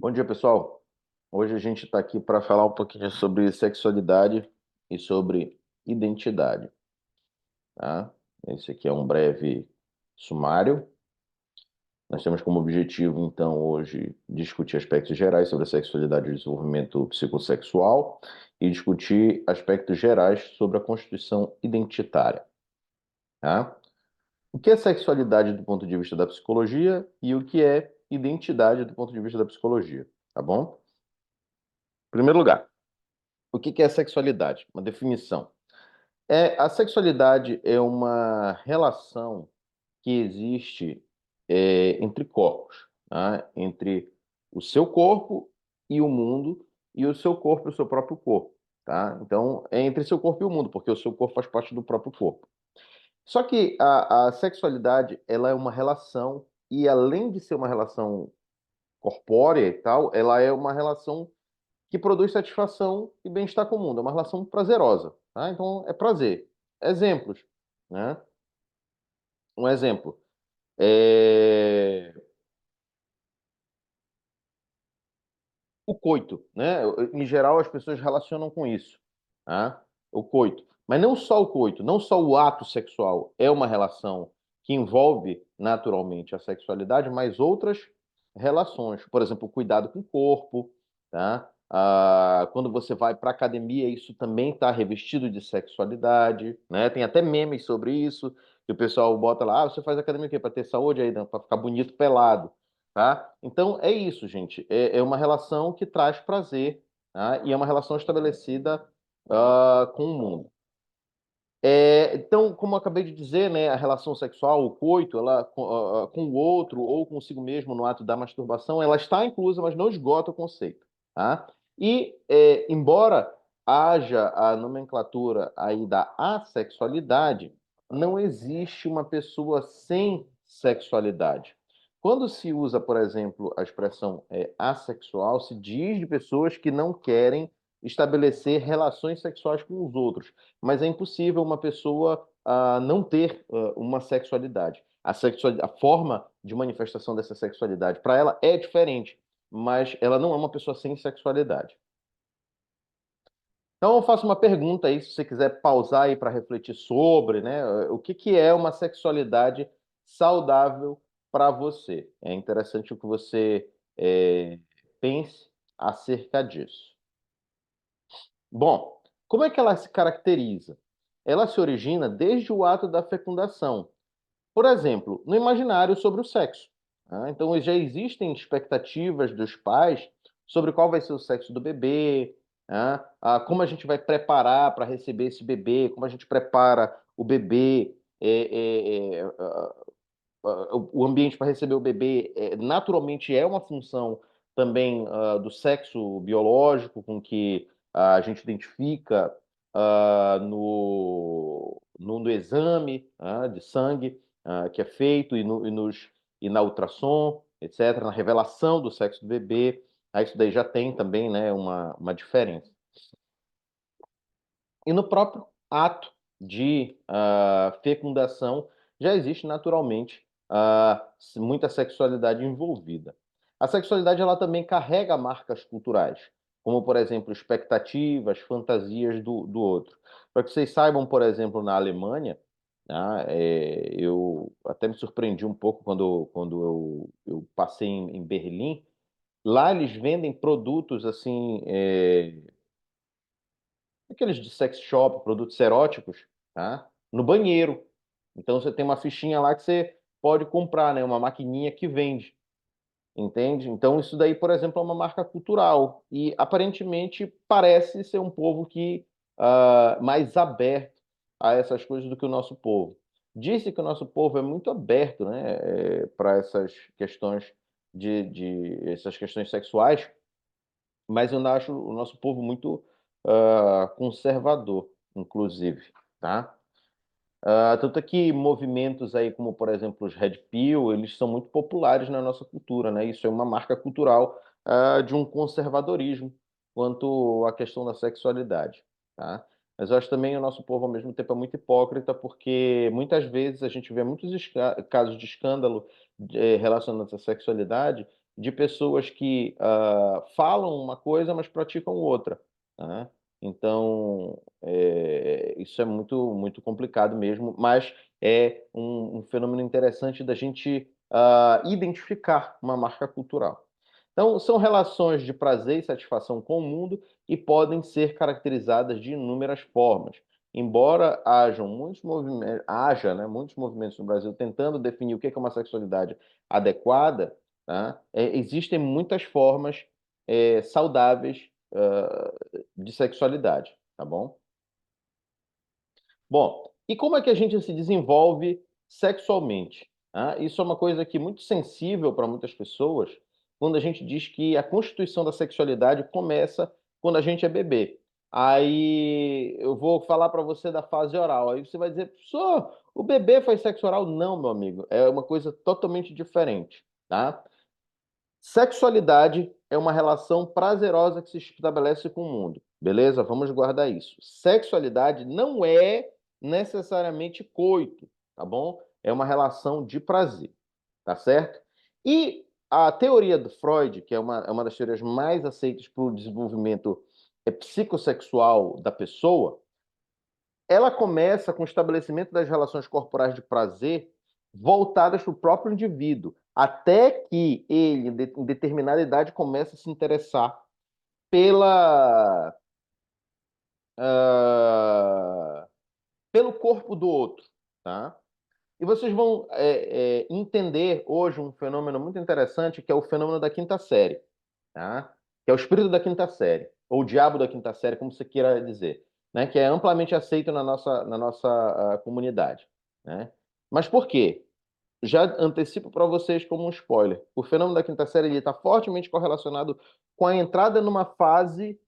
Bom dia, pessoal. Hoje a gente está aqui para falar um pouquinho sobre sexualidade e sobre identidade, tá? Esse aqui é um breve sumário. Nós temos como objetivo, então, hoje discutir aspectos gerais sobre a sexualidade e o desenvolvimento psicossexual e discutir aspectos gerais sobre a constituição identitária, tá? O que é sexualidade do ponto de vista da psicologia e o que é identidade do ponto de vista da psicologia, tá bom? Em primeiro lugar, o que é sexualidade? Uma definição. A sexualidade é uma relação que existe entre corpos, tá? Entre o seu corpo e o mundo, e o seu corpo e o seu próprio corpo. Tá? Então, é entre seu corpo e o mundo, porque o seu corpo faz parte do próprio corpo. Só que a sexualidade, ela é uma relação, e além de ser uma relação corpórea e tal, ela é uma relação que produz satisfação e bem-estar com o mundo. É uma relação prazerosa, tá? Então, é prazer. Exemplos, né? Um exemplo. É... O coito, né? Em geral, as pessoas relacionam com isso, tá? O coito. Mas não só o coito, não só o ato sexual é uma relação que envolve naturalmente a sexualidade, mas outras relações. Por exemplo, o cuidado com o corpo, tá? Quando você vai para a academia, isso também está revestido de sexualidade, né? Tem até memes sobre isso, que o pessoal bota lá, você faz academia o quê? Para ter saúde aí, para ficar bonito pelado. Tá? Então, é isso, gente. É uma relação que traz prazer, tá? E é uma relação estabelecida com o mundo. Então, como eu acabei de dizer, né, a relação sexual, o coito, ela, com o outro ou consigo mesmo no ato da masturbação, ela está inclusa, mas não esgota o conceito. Tá? E, embora haja a nomenclatura aí da assexualidade, não existe uma pessoa sem sexualidade. Quando se usa, por exemplo, a expressão assexual, se diz de pessoas que não querem estabelecer relações sexuais com os outros, mas é impossível uma pessoa não ter uma sexualidade. A forma de manifestação dessa sexualidade para ela é diferente, mas ela não é uma pessoa sem sexualidade. Então eu faço uma pergunta aí, se você quiser pausar aí para refletir sobre, né, o que é uma sexualidade saudável para você? É interessante o que você pense acerca disso. Bom, como é que ela se caracteriza? Ela se origina desde o ato da fecundação. Por exemplo, no imaginário sobre o sexo. Tá? Então, já existem expectativas dos pais sobre qual vai ser o sexo do bebê, tá? Como a gente vai preparar para receber esse bebê, como a gente prepara o bebê, o ambiente para receber o bebê, naturalmente é uma função também do sexo biológico com que a gente identifica no exame de sangue que é feito e na ultrassom, etc., na revelação do sexo do bebê. Isso daí já tem também, né, uma diferença. E no próprio ato de fecundação já existe naturalmente muita sexualidade envolvida. A sexualidade ela também carrega marcas culturais, como, por exemplo, expectativas, fantasias do outro. Para que vocês saibam, por exemplo, na Alemanha, tá, eu até me surpreendi um pouco quando eu passei em Berlim. Lá eles vendem produtos assim, aqueles de sex shop, produtos eróticos, tá? No banheiro. Então você tem uma fichinha lá que você pode comprar, né? Uma maquininha que vende, entende? Então isso daí, por exemplo, é uma marca cultural e aparentemente parece ser um povo que mais aberto a essas coisas do que o nosso povo. Disse que o nosso povo é muito aberto, né? Para essas questões essas questões sexuais, mas eu acho o nosso povo muito conservador, inclusive, tá? Tanto é que movimentos aí como, por exemplo, os Red Pill, eles são muito populares na nossa cultura, né? Isso é uma marca cultural de um conservadorismo quanto à questão da sexualidade, tá? Mas eu acho também o nosso povo, ao mesmo tempo, é muito hipócrita, porque muitas vezes a gente vê muitos casos de escândalo relacionados à sexualidade, de pessoas que falam uma coisa, mas praticam outra, né? Então, isso é muito, muito complicado mesmo, mas é um fenômeno interessante da gente identificar uma marca cultural. Então, são relações de prazer e satisfação com o mundo e podem ser caracterizadas de inúmeras formas. Embora haja, né, muitos movimentos no Brasil tentando definir o que é uma sexualidade adequada, tá? Existem muitas formas saudáveis de sexualidade, tá bom? Bom, e como é que a gente se desenvolve sexualmente? Isso é uma coisa que é muito sensível para muitas pessoas, quando a gente diz que a constituição da sexualidade começa quando a gente é bebê. Aí eu vou falar para você da fase oral. Aí você vai dizer, professor, o bebê faz sexo oral? Não, meu amigo, é uma coisa totalmente diferente, tá? Sexualidade é uma relação prazerosa que se estabelece com o mundo. Beleza? Vamos guardar isso. Sexualidade não é necessariamente coito, tá bom? É uma relação de prazer, tá certo? E a teoria do Freud, que é uma das teorias mais aceitas para o desenvolvimento psicossexual da pessoa, ela começa com o estabelecimento das relações corporais de prazer voltadas para o próprio indivíduo, até que ele, em determinada idade, começa a se interessar pela, ah, pelo corpo do outro, tá? E vocês vão entender hoje um fenômeno muito interessante, que é o fenômeno da quinta série, tá? Que é o espírito da quinta série, ou o diabo da quinta série, como você queira dizer, né? Que é amplamente aceito na nossa comunidade, né? Mas por quê? Já antecipo para vocês como um spoiler. O fenômeno da quinta série está fortemente correlacionado com a entrada numa fase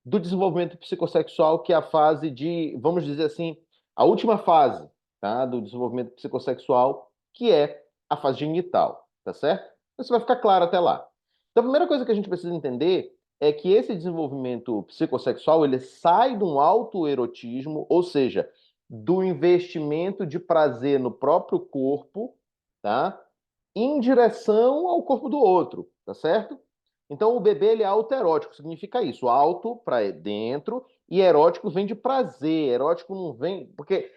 do desenvolvimento psicossexual, que é a fase de, vamos dizer assim, a última fase, tá, do desenvolvimento psicossexual, que é a fase genital, tá certo? Isso vai ficar claro até lá. Então, a primeira coisa que a gente precisa entender é que esse desenvolvimento psicossexual, ele sai de um autoerotismo, ou seja, do investimento de prazer no próprio corpo, tá? Em direção ao corpo do outro, tá certo? Então, o bebê ele é autoerótico, significa isso. Auto para dentro e erótico vem de prazer. Erótico não vem. Porque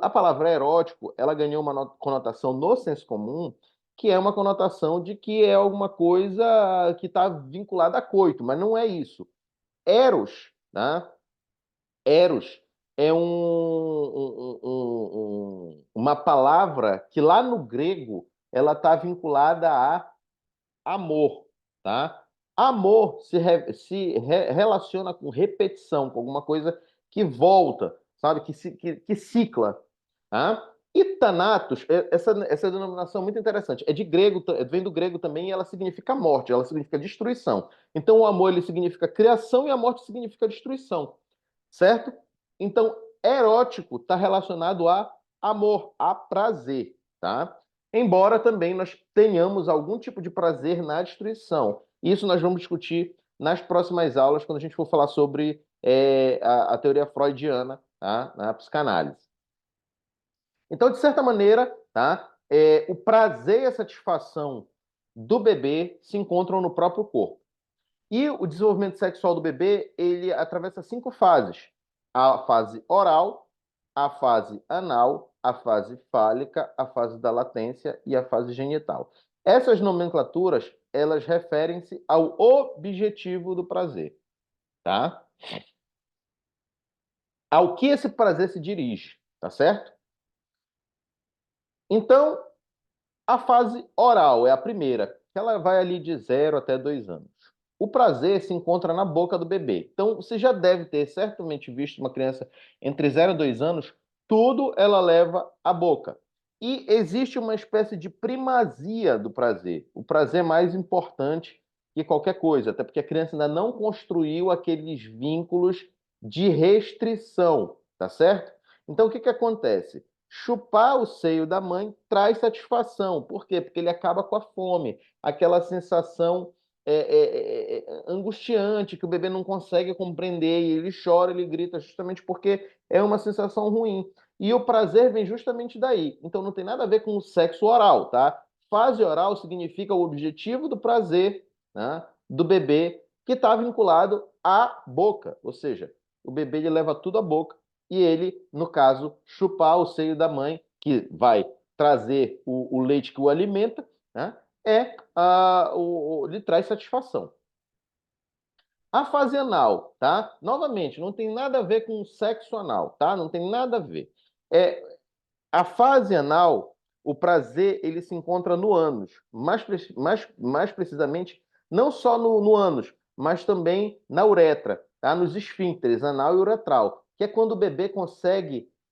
a palavra erótico ela ganhou uma conotação no senso comum, que é uma conotação de que é alguma coisa que está vinculada a coito, mas não é isso. Eros, né? Eros é uma palavra que lá no grego ela está vinculada a amor, tá? Amor relaciona com repetição, com alguma coisa que volta, sabe? Que cicla, tá? E Thanatos, essa denominação é muito interessante. É de grego, vem do grego também e ela significa morte, ela significa destruição. Então o amor ele significa criação e a morte significa destruição, certo? Então erótico está relacionado a amor, a prazer, tá? Embora também nós tenhamos algum tipo de prazer na destruição. Isso nós vamos discutir nas próximas aulas, quando a gente for falar sobre a teoria freudiana, tá? Na psicanálise. Então, de certa maneira, tá? O prazer e a satisfação do bebê se encontram no próprio corpo. E o desenvolvimento sexual do bebê, ele atravessa 5 fases. A fase oral, a fase anal, a fase fálica, a fase da latência e a fase genital. Essas nomenclaturas, elas referem-se ao objetivo do prazer, tá? Ao que esse prazer se dirige, tá certo? Então, a fase oral é a primeira, que ela vai ali de 0 até 2 anos. O prazer se encontra na boca do bebê. Então, você já deve ter certamente visto uma criança entre 0 e 2 anos, tudo ela leva à boca. E existe uma espécie de primazia do prazer. O prazer é mais importante que qualquer coisa, até porque a criança ainda não construiu aqueles vínculos de restrição, tá certo? Então, o que que acontece? Chupar o seio da mãe traz satisfação. Por quê? Porque ele acaba com a fome, aquela sensação angustiante que o bebê não consegue compreender e ele chora, ele grita justamente porque é uma sensação ruim. E o prazer vem justamente daí. Então não tem nada a ver com o sexo oral, tá? Fase oral significa o objetivo do prazer, né, do bebê que está vinculado à boca, ou seja, o bebê ele leva tudo à boca e ele, no caso, chupar o seio da mãe, que vai trazer o leite que o alimenta, né, lhe traz satisfação. A fase anal, tá? Novamente, não tem nada a ver com sexo anal, tá? Não tem nada a ver. É, a fase anal, o prazer, ele se encontra no ânus. Mais precisamente, não só no ânus, mas também na uretra, tá? Nos esfíncteres, anal e uretral, que é quando o bebê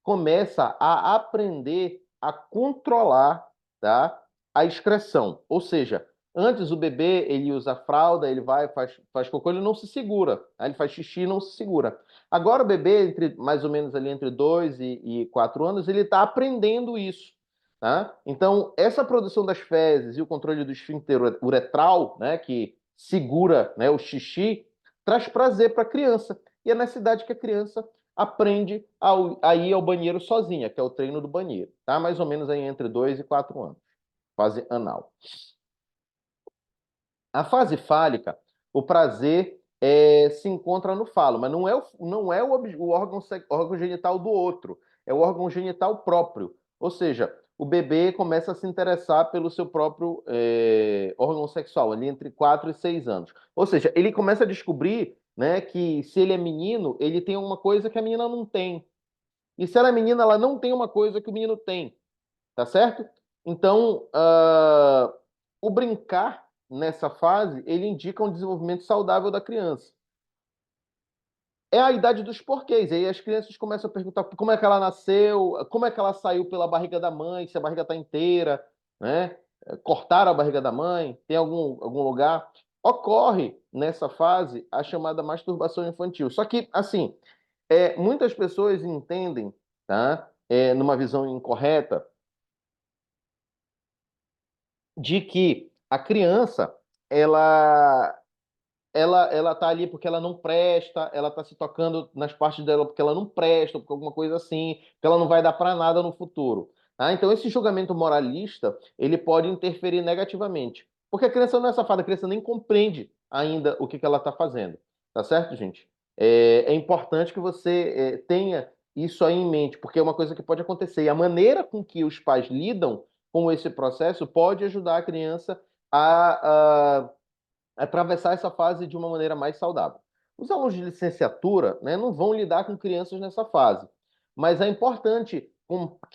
começa a aprender a controlar, tá? A excreção. Ou seja, antes o bebê, ele usa fralda, ele vai, faz cocô, ele não se segura. Tá? Ele faz xixi e não se segura. Agora o bebê, mais ou menos ali entre 2 e 4 anos, ele está aprendendo isso. Tá? Então, essa produção das fezes e o controle do esfíncter uretral, né, que segura, né, o xixi, traz prazer para a criança. E é nessa idade que a criança aprende a ir ao banheiro sozinha, que é o treino do banheiro. Tá? Mais ou menos aí entre 2 e 4 anos. Fase anal. A fase fálica, o prazer se encontra no falo, mas não é o órgão genital do outro, é o órgão genital próprio. Ou seja, o bebê começa a se interessar pelo seu próprio órgão sexual, ali entre 4 e 6 anos. Ou seja, ele começa a descobrir, né, que se ele é menino, ele tem uma coisa que a menina não tem. E se ela é menina, ela não tem uma coisa que o menino tem. Tá certo? Então, o brincar nessa fase, ele indica um desenvolvimento saudável da criança. É a idade dos porquês. Aí as crianças começam a perguntar como é que ela nasceu, como é que ela saiu pela barriga da mãe, se a barriga está inteira, né? Cortaram a barriga da mãe, tem algum lugar. Ocorre nessa fase a chamada masturbação infantil. Só que, assim, muitas pessoas entendem, tá? Numa visão incorreta, de que a criança ela ela tá ali porque ela não presta, ela tá se tocando nas partes dela porque ela não presta, ou porque alguma coisa assim, que ela não vai dar para nada no futuro. Tá? Então esse julgamento moralista, ele pode interferir negativamente, porque a criança não é safada, a criança nem compreende ainda o que ela está fazendo. Tá certo, gente? É importante que você tenha isso aí em mente, porque é uma coisa que pode acontecer. E a maneira com que os pais lidam com esse processo pode ajudar a criança a atravessar essa fase de uma maneira mais saudável. Os alunos de licenciatura, né, não vão lidar com crianças nessa fase, mas é importante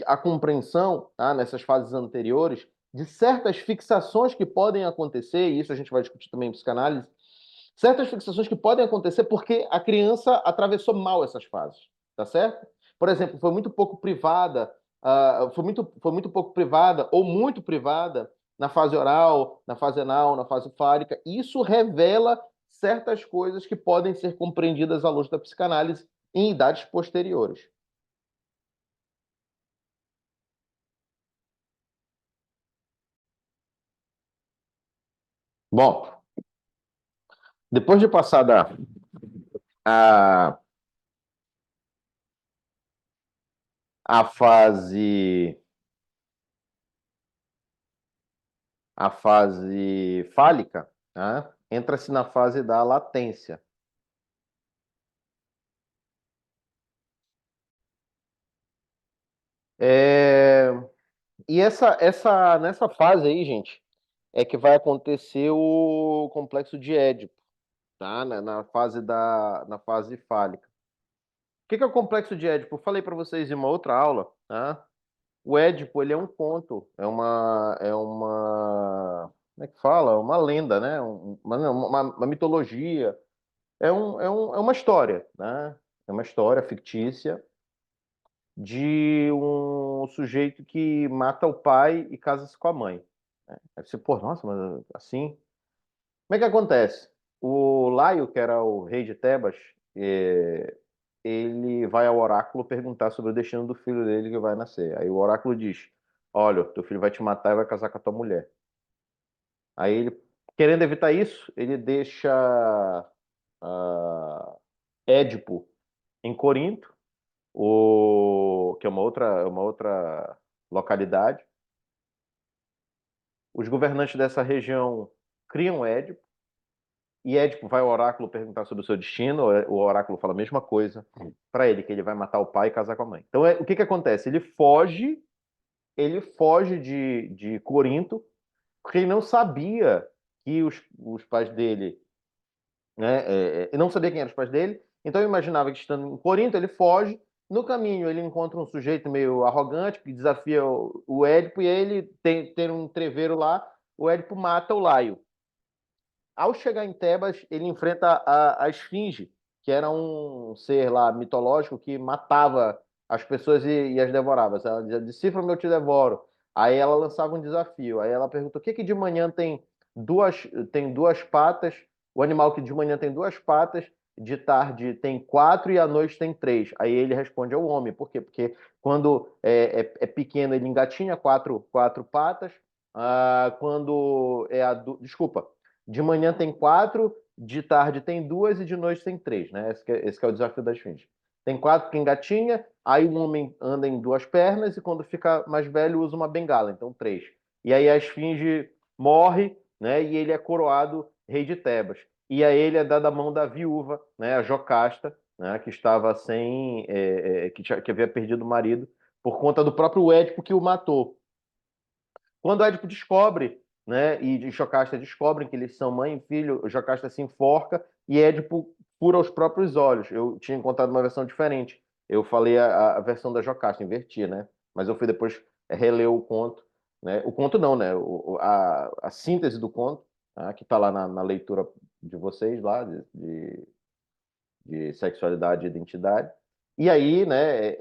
a compreensão, tá, nessas fases anteriores, de certas fixações que podem acontecer, e isso a gente vai discutir também em psicanálise, certas fixações que podem acontecer porque a criança atravessou mal essas fases, tá certo? Por exemplo, foi muito pouco privada, foi muito pouco privada ou muito privada na fase oral, na fase anal, na fase fálica. Isso revela certas coisas que podem ser compreendidas à luz da psicanálise em idades posteriores. Bom, depois de passar a, a fase a fase fálica, né, entra-se na fase da latência. É, E nessa fase aí, gente, é que vai acontecer o complexo de Édipo, tá? Na fase fálica. O que é o complexo de Édipo? Eu falei para vocês em uma outra aula, tá? O Édipo, ele é um conto, como é que fala? Uma lenda, né? Uma mitologia. É uma história, né? É uma história fictícia de um sujeito que mata o pai e casa-se com a mãe. Aí você, pô, nossa, mas assim. Como é que acontece? O Laio, que era o rei de Tebas, ele vai ao oráculo perguntar sobre o destino do filho dele que vai nascer. Aí o oráculo diz: Olha, teu filho vai te matar e vai casar com a tua mulher. Aí ele, querendo evitar isso, ele deixa Édipo em Corinto, que é uma outra localidade. os governantes dessa região criam Édipo, e Édipo vai ao oráculo perguntar sobre o seu destino, o oráculo fala a mesma coisa para ele, que ele vai matar o pai e casar com a mãe. Então, o que que acontece? Ele foge de Corinto, porque ele não sabia que os pais dele, né, ele não sabia quem eram os pais dele, então eu imaginava que estando em Corinto, ele foge, no caminho ele encontra um sujeito meio arrogante, que desafia o Édipo, e aí ele tem um treveiro lá, o Édipo mata o Laio. Ao chegar em Tebas, ele enfrenta a Esfinge, que era um ser lá mitológico que matava as pessoas e as devorava. Ela dizia, decifra-me, eu te devoro. Aí ela lançava um desafio. Aí ela pergunta, o que que de manhã tem duas patas, o animal que de manhã tem duas patas, de tarde tem quatro e à noite tem três. Aí ele responde ao homem. Por quê? Porque quando é pequeno ele engatinha quatro patas, quando desculpa, de manhã tem quatro, de tarde tem duas e de noite tem três, né? Esse que é o desafio das esfinge. Tem quatro que engatinha, aí o homem anda em duas pernas e quando fica mais velho usa uma bengala, então três. E aí a esfinge morre, né? E ele é coroado rei de Tebas. E a ele é dada a mão da viúva, né? A Jocasta, né? Que estava sem, que havia perdido o marido por conta do próprio Édipo que o matou. Quando Édipo descobre, né, e Jocasta descobrem que eles são mãe e filho, Jocasta se enforca e Édipo fura os próprios olhos. Eu tinha encontrado uma versão diferente. Eu falei a versão da Jocasta, inverti, né? Mas eu fui depois reler o conto, né? O conto não, né? A síntese do conto, tá? Que está lá na leitura de vocês lá, de sexualidade e identidade. E aí, né,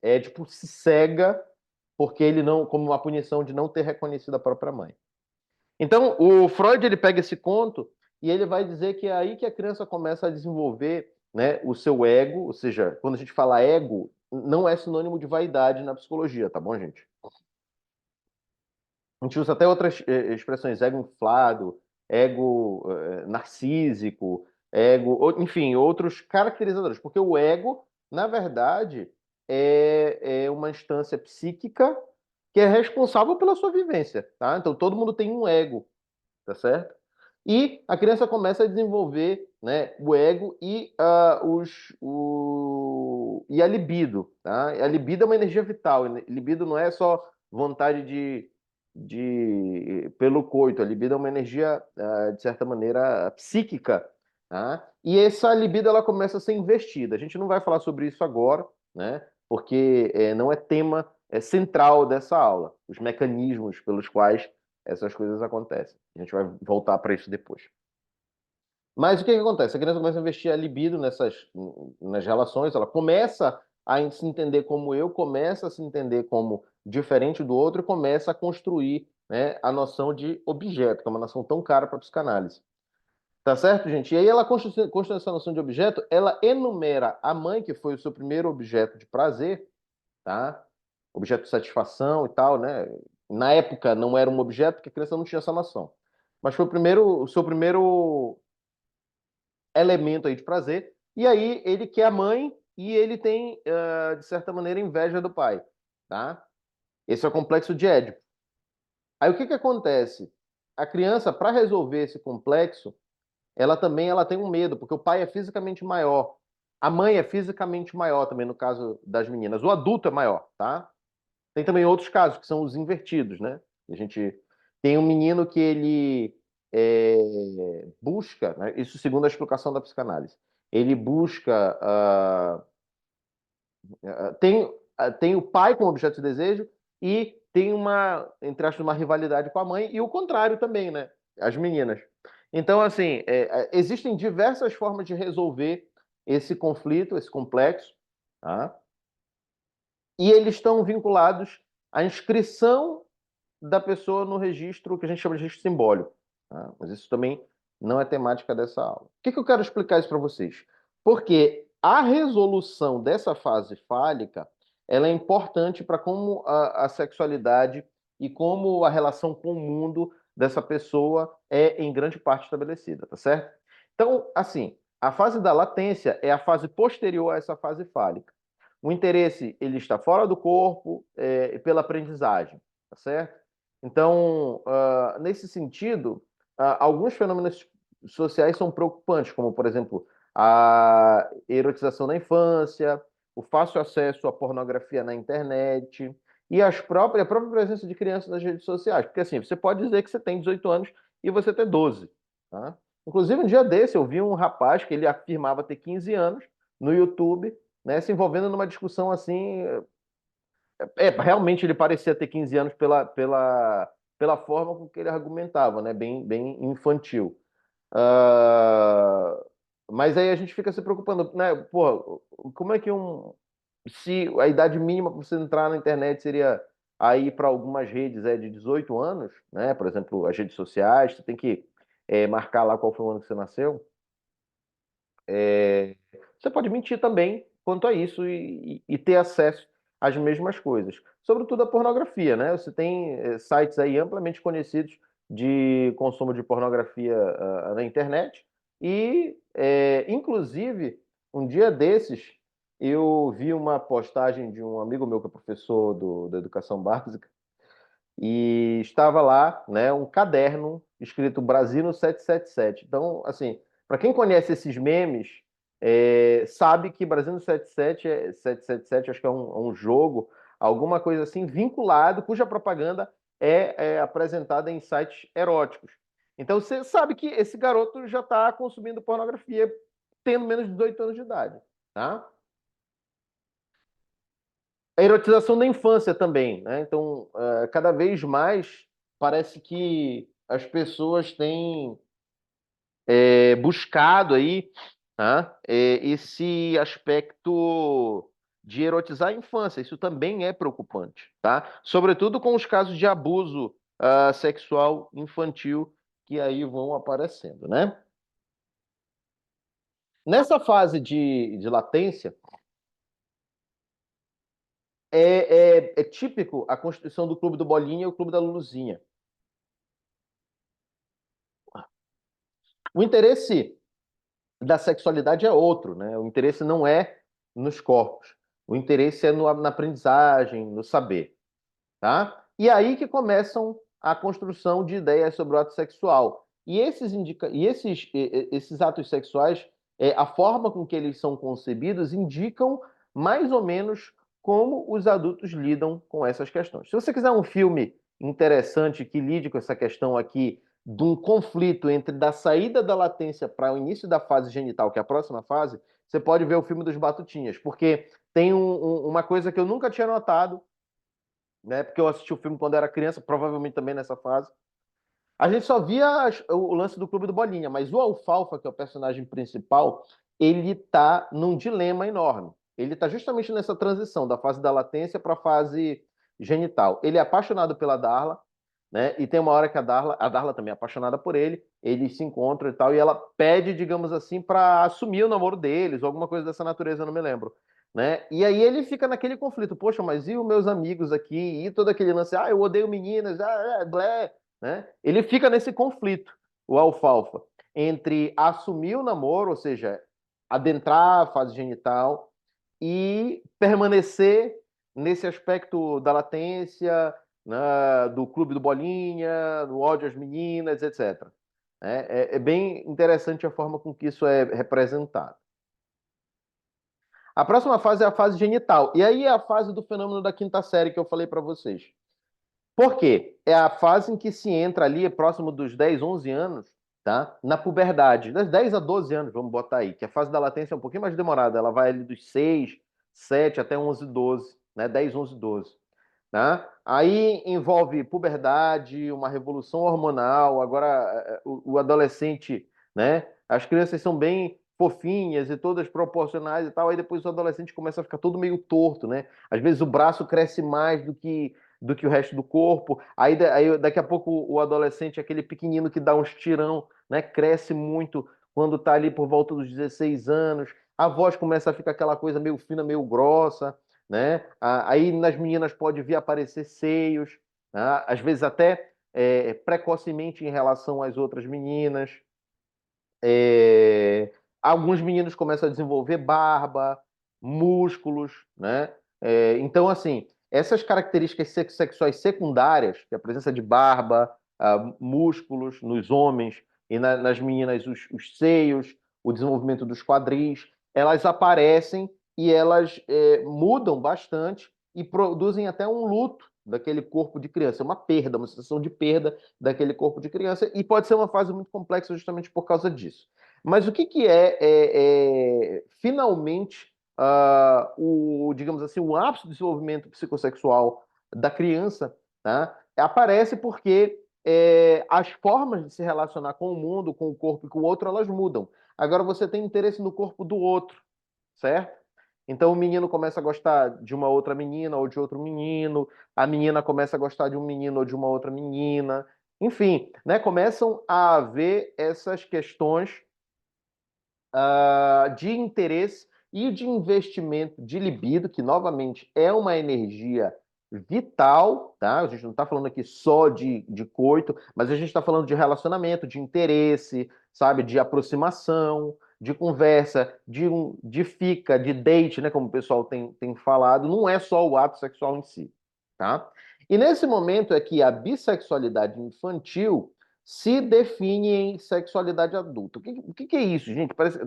Édipo se cega porque ele não, como uma punição de não ter reconhecido a própria mãe. Então, o Freud ele pega esse conto e ele vai dizer que é aí que a criança começa a desenvolver, né, o seu ego, ou seja, quando a gente fala ego, não é sinônimo de vaidade na psicologia, tá bom, gente? A gente usa até outras expressões, ego inflado, ego narcísico, enfim, outros caracterizadores, porque o ego, na verdade, é uma instância psíquica que é responsável pela sua vivência, tá? Então todo mundo tem um ego, tá certo? E a criança começa a desenvolver, né, o ego e a libido, tá? A libido é uma energia vital. Libido não é só vontade pelo coito. A libido é uma energia, de certa maneira, psíquica, tá? E essa libido ela começa a ser investida. A gente não vai falar sobre isso agora, né? Porque não é tema central dessa aula. Os mecanismos pelos quais essas coisas acontecem. A gente vai voltar para isso depois. Mas o que que acontece? A criança começa a investir a libido nas relações, ela começa a se entender como eu, começa a se entender como diferente do outro e começa a construir, né, a noção de objeto, que é uma noção tão cara para a psicanálise. Tá certo, gente? E aí ela constrói essa noção de objeto, ela enumera a mãe, que foi o seu primeiro objeto de prazer, tá? Objeto de satisfação e tal, né? Na época não era um objeto, porque a criança não tinha essa noção. Mas foi o seu primeiro elemento aí de prazer. E aí ele quer a mãe e ele tem, de certa maneira, inveja do pai, tá? Esse é o complexo de Édipo. Aí o que que acontece? A criança, para resolver esse complexo, ela tem um medo, porque o pai é fisicamente maior. A mãe é fisicamente maior também, no caso das meninas. O adulto é maior, tá? Tem também outros casos, que são os invertidos, né? A gente tem um menino que ele busca, né? Isso segundo a explicação da psicanálise, ele busca, tem o pai como objeto de desejo e tem uma, entre aspas, uma rivalidade com a mãe, e o contrário também, né? As meninas. Então, assim, existem diversas formas de resolver esse conflito, esse complexo, tá? E eles estão vinculados à inscrição da pessoa no registro que a gente chama de registro simbólico, tá? Mas isso também não é temática dessa aula. Por que que eu quero explicar isso para vocês? Porque a resolução dessa fase fálica ela é importante para como a sexualidade e como a relação com o mundo dessa pessoa é em grande parte estabelecida, tá certo? Então, assim, a fase da latência é a fase posterior a essa fase fálica. O interesse ele está fora do corpo pela aprendizagem, tá certo? Então, nesse sentido, alguns fenômenos sociais são preocupantes, como, por exemplo, a erotização da infância, o fácil acesso à pornografia na internet e a própria presença de crianças nas redes sociais. Porque, assim, você pode dizer que você tem 18 anos e você tem 12. Tá? Inclusive, um dia desse, eu vi um rapaz que ele afirmava ter 15 anos no YouTube, né, se envolvendo numa discussão assim. Realmente ele parecia ter 15 anos pela forma com que ele argumentava, né? Bem infantil. Ah, mas aí a gente fica se preocupando, né? Pô, como é que Se a idade mínima para você entrar na internet seria aí para algumas redes de 18 anos, né? Por exemplo, as redes sociais, você tem que marcar lá qual foi o ano que você nasceu. É, Você pode mentir também quanto a isso e ter acesso às mesmas coisas. Sobretudo a pornografia, né? Você tem sites aí amplamente conhecidos de consumo de pornografia na internet e, inclusive, um dia desses eu vi uma postagem de um amigo meu que é professor da educação básica e estava lá, né, um caderno escrito Brasil no 777. Então, assim, para quem conhece esses memes, sabe que Brasil no 77 777, acho que é um jogo, alguma coisa assim, vinculado, cuja propaganda é apresentada em sites eróticos. Então, você sabe que esse garoto já está consumindo pornografia tendo menos de 18 anos de idade, tá? A erotização da infância também, né? Então, cada vez mais parece que as pessoas têm buscado aí, tá? Esse aspecto de erotizar a infância. Isso também é preocupante, tá? Sobretudo com os casos de abuso sexual infantil que aí vão aparecendo, né? Nessa fase de latência, é típico a constituição do Clube do Bolinha e o Clube da Luluzinha. O interesse da sexualidade é outro, né? O interesse não é nos corpos. O interesse é na aprendizagem, no saber, tá? E aí que começam a construção de ideias sobre o ato sexual. Esses atos sexuais, a forma com que eles são concebidos indicam mais ou menos como os adultos lidam com essas questões. Se você quiser um filme interessante que lide com essa questão aqui de um conflito entre da saída da latência para o início da fase genital, que é a próxima fase, você pode ver o filme dos Batutinhas, porque tem uma coisa que eu nunca tinha notado, né? Porque eu assisti o filme quando era criança, provavelmente também nessa fase. A gente só via o lance do Clube do Bolinha, mas o Alfalfa, que é o personagem principal, ele tá num dilema enorme. Ele tá justamente nessa transição da fase da latência para a fase genital. Ele é apaixonado pela Darla, né? E tem uma hora que a Darla também é apaixonada por ele, eles se encontram e tal, e ela pede, digamos assim, para assumir o namoro deles, ou alguma coisa dessa natureza, eu não me lembro. Né? E aí ele fica naquele conflito, poxa, mas e os meus amigos aqui? E todo aquele lance, eu odeio meninas, blé, né? Ele fica nesse conflito, o Alfalfa, entre assumir o namoro, ou seja, adentrar a fase genital e permanecer nesse aspecto da latência, né, do clube do Bolinha, do ódio às meninas, etc. É bem interessante a forma com que isso é representado. A próxima fase é a fase genital. E aí é a fase do fenômeno da quinta série que eu falei para vocês. Por quê? É a fase em que se entra ali, próximo dos 10, 11 anos, tá? Na puberdade. Das 10 a 12 anos, vamos botar aí, que a fase da latência é um pouquinho mais demorada. Ela vai ali dos 6, 7 até 11, 12, né? 10, 11, 12. Tá? Aí envolve puberdade, uma revolução hormonal. Agora, o adolescente, né? As crianças são bem fofinhas e todas proporcionais e tal. Aí depois o adolescente começa a ficar todo meio torto, né? Às vezes o braço cresce mais do que o resto do corpo. Aí daqui a pouco o adolescente, aquele pequenino que dá uns tirão, né? Cresce muito quando tá ali por volta dos 16 anos. A voz começa a ficar aquela coisa meio fina, meio grossa, né? Aí nas meninas pode vir aparecer seios, né? Às vezes até precocemente em relação às outras meninas. Alguns meninos começam a desenvolver barba, músculos, né? Então, assim, Essas características sexuais secundárias, que é a presença de barba, músculos nos homens e nas meninas os seios, o desenvolvimento dos quadris, elas aparecem e elas mudam bastante e produzem até um luto daquele corpo de criança, uma perda, uma sensação de perda daquele corpo de criança, e pode ser uma fase muito complexa justamente por causa disso. Mas o que, que finalmente digamos assim, o ápice do desenvolvimento psicossexual da criança, tá? Aparece porque as formas de se relacionar com o mundo, com o corpo e com o outro, elas mudam. Agora você tem interesse no corpo do outro, certo? Então o menino começa a gostar de uma outra menina ou de outro menino, a menina começa a gostar de um menino ou de uma outra menina, enfim, né? Começam a haver essas questões de interesse e de investimento de libido, que novamente é uma energia vital, tá? A gente não está falando aqui só de coito, mas a gente está falando de relacionamento, de interesse, sabe, de aproximação, de conversa, de fica, de date, né? Como o pessoal tem falado, não é só o ato sexual em si, tá? E nesse momento é que a bissexualidade infantil se define em sexualidade adulta. O que é isso, gente? Parece.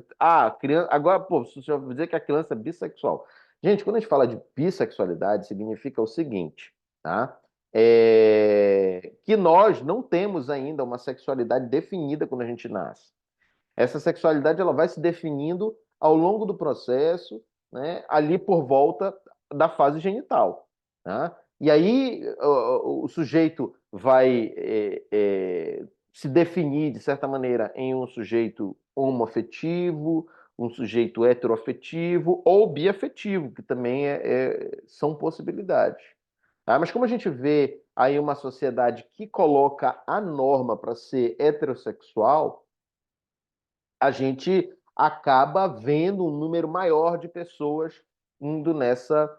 Criança. Agora, pô, você vai dizer que a criança é bissexual. Gente, quando a gente fala de bissexualidade, significa o seguinte, tá? Que nós não temos ainda uma sexualidade definida quando a gente nasce. Essa sexualidade ela vai se definindo ao longo do processo, né, ali por volta da fase genital. Tá? E aí o sujeito vai se definir, de certa maneira, em um sujeito homoafetivo, um sujeito heteroafetivo ou biafetivo, que também são possibilidades. Tá? Mas como a gente vê aí uma sociedade que coloca a norma para ser heterossexual, a gente acaba vendo um número maior de pessoas indo nessa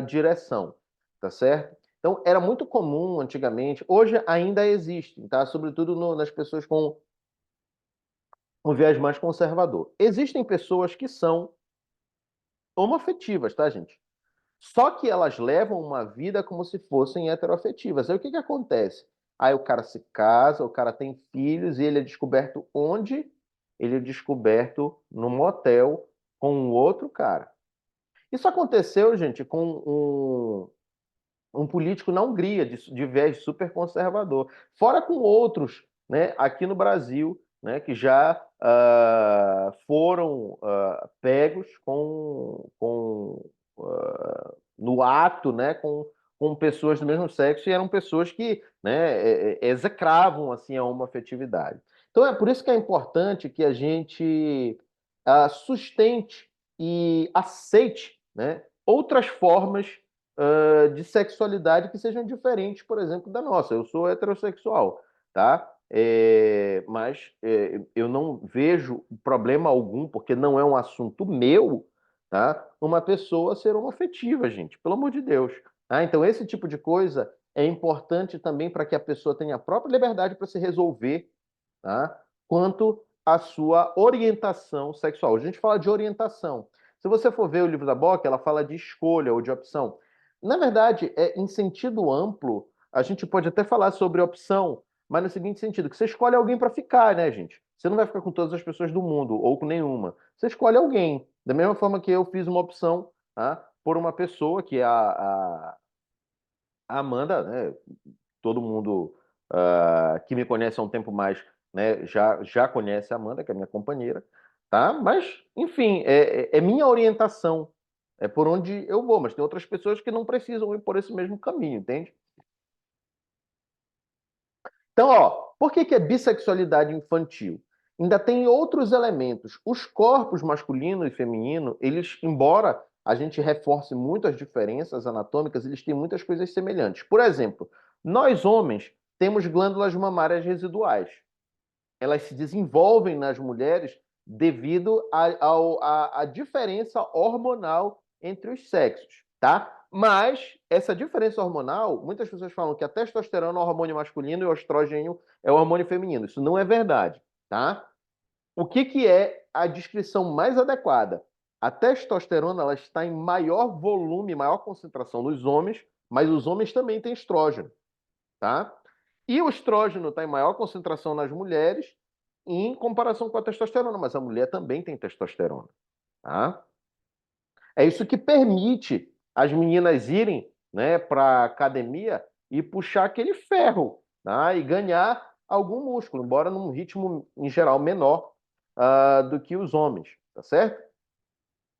direção, tá certo? Então, era muito comum antigamente, hoje ainda existe, tá? Sobretudo nas pessoas com um viés mais conservador. Existem pessoas que são homoafetivas, tá, gente? Só que elas levam uma vida como se fossem heteroafetivas. Aí o que que acontece? Aí o cara se casa, o cara tem filhos e ele é descoberto onde? Ele é descoberto num motel com um outro cara. Isso aconteceu, gente, com um político na Hungria, de viés super conservador. Fora com outros, né, aqui no Brasil, né, que já foram pegos no ato, né, com pessoas do mesmo sexo e eram pessoas que, né, execravam assim a homoafetividade. Então é por isso que é importante que a gente sustente e aceite, né, outras formas de sexualidade que sejam diferentes, por exemplo, da nossa. Eu sou heterossexual, tá? Mas eu não vejo problema algum, porque não é um assunto meu, tá? Uma pessoa ser homoafetiva, gente, pelo amor de Deus. Tá? Então, esse tipo de coisa é importante também para que a pessoa tenha a própria liberdade para se resolver, tá? Quanto à sua orientação sexual. A gente fala de orientação. Se você for ver o livro da Bock, ela fala de escolha ou de opção. Na verdade, em sentido amplo, a gente pode até falar sobre opção, mas no seguinte sentido, que você escolhe alguém para ficar, né, gente? Você não vai ficar com todas as pessoas do mundo ou com nenhuma. Você escolhe alguém. Da mesma forma que eu fiz uma opção, tá, por uma pessoa, que é a Amanda, né? Todo mundo que me conhece há um tempo mais, né, já conhece a Amanda, que é minha companheira, tá? Mas, enfim, é minha orientação, é por onde eu vou, mas tem outras pessoas que não precisam ir por esse mesmo caminho, entende? Então, ó, por que que é bissexualidade infantil? Ainda tem outros elementos. Os corpos masculino e feminino, eles, embora a gente reforce muito as diferenças anatômicas, eles têm muitas coisas semelhantes. Por exemplo, nós homens temos glândulas mamárias residuais. Elas se desenvolvem nas mulheres devido à diferença hormonal entre os sexos, tá? Mas essa diferença hormonal, muitas pessoas falam que a testosterona é o hormônio masculino e o estrogênio é o hormônio feminino. Isso não é verdade, tá? O que que é a descrição mais adequada? A testosterona ela está em maior volume, maior concentração nos homens, mas os homens também têm estrógeno, tá? E o estrógeno está em maior concentração nas mulheres em comparação com a testosterona, mas a mulher também tem testosterona, tá? É isso que permite as meninas irem, né, para a academia e puxar aquele ferro, tá? E ganhar algum músculo, embora num ritmo, em geral, menor do que os homens, tá certo?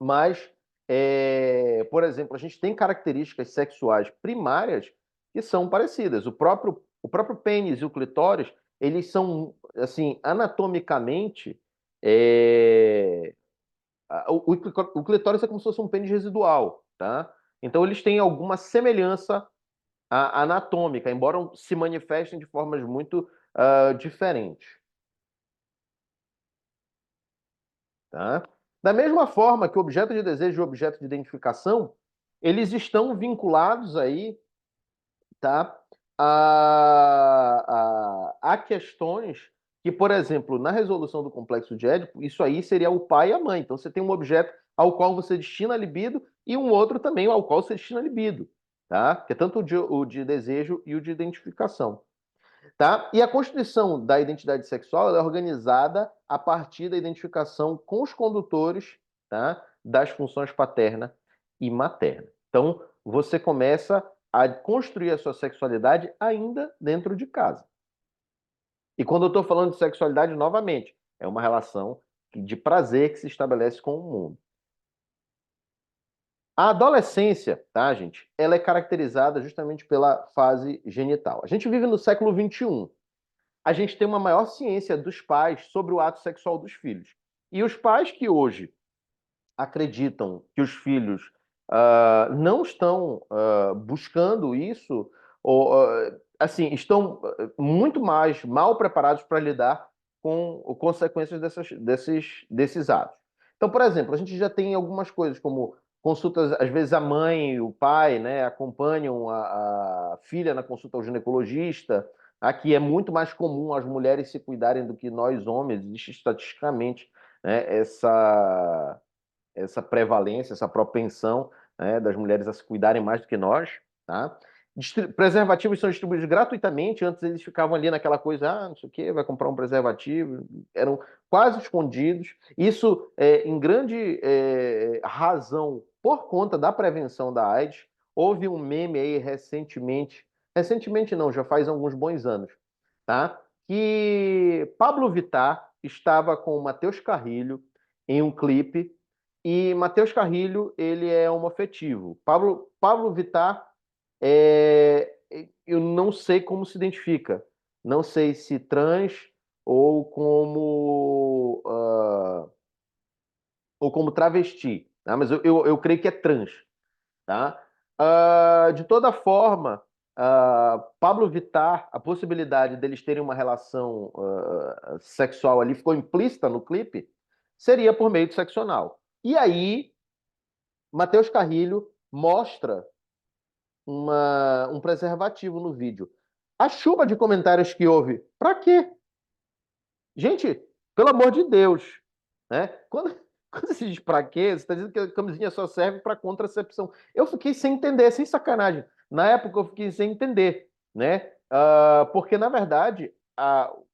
Mas, por exemplo, a gente tem características sexuais primárias que são parecidas. O próprio pênis e o clitóris, eles são, assim, anatomicamente, é, o clitóris é como se fosse um pênis residual, tá? Então eles têm alguma semelhança anatômica, embora se manifestem de formas muito diferentes, tá? Da mesma forma que o objeto de desejo e o objeto de identificação, eles estão vinculados aí, tá? A questões que, por exemplo, na resolução do complexo de Édipo, isso aí seria o pai e a mãe. Então você tem um objeto ao qual você destina libido e um outro também ao qual você destina libido, tá? Que é tanto o de desejo e o de identificação, tá? E a constituição da identidade sexual ela é organizada a partir da identificação com os condutores, tá? Das funções paterna e materna. Então, você começa a construir a sua sexualidade ainda dentro de casa. E quando eu estou falando de sexualidade, novamente, é uma relação de prazer que se estabelece com o mundo. A adolescência, tá, gente? Ela é caracterizada justamente pela fase genital. A gente vive no século XXI. A gente tem uma maior ciência dos pais sobre o ato sexual dos filhos. E os pais que hoje acreditam que os filhos não estão buscando isso, ou assim, estão muito mais mal preparados para lidar com consequências desses atos. Então, por exemplo, a gente já tem algumas coisas como consultas, às vezes a mãe e o pai, né, acompanham a filha na consulta ao ginecologista. Aqui é muito mais comum as mulheres se cuidarem do que nós homens, existe estatisticamente, né, essa prevalência, essa propensão, né, das mulheres a se cuidarem mais do que nós, tá? Preservativos são distribuídos gratuitamente, antes eles ficavam ali naquela coisa, não sei o quê, vai comprar um preservativo, eram quase escondidos. Isso em grande razão por conta da prevenção da AIDS. Houve um meme aí recentemente não, já faz alguns bons anos, tá? Que Pablo Vittar estava com o Matheus Carrilho em um clipe e Matheus Carrilho, ele é homoafetivo. Pablo Vittar, eu não sei como se identifica. Não sei se trans ou como travesti, tá? Mas eu creio que é trans, tá? De toda forma, Pablo Vittar, a possibilidade deles terem uma relação sexual ali ficou implícita no clipe, seria por meio do sexo anal. E aí, Matheus Carrilho mostra um preservativo no vídeo. A chuva de comentários que houve, pra quê? Gente, pelo amor de Deus, né? Quando se diz pra quê, você está dizendo que a camisinha só serve para contracepção. Eu fiquei sem entender, sem sacanagem. Na época eu fiquei sem entender, né? Porque, na verdade,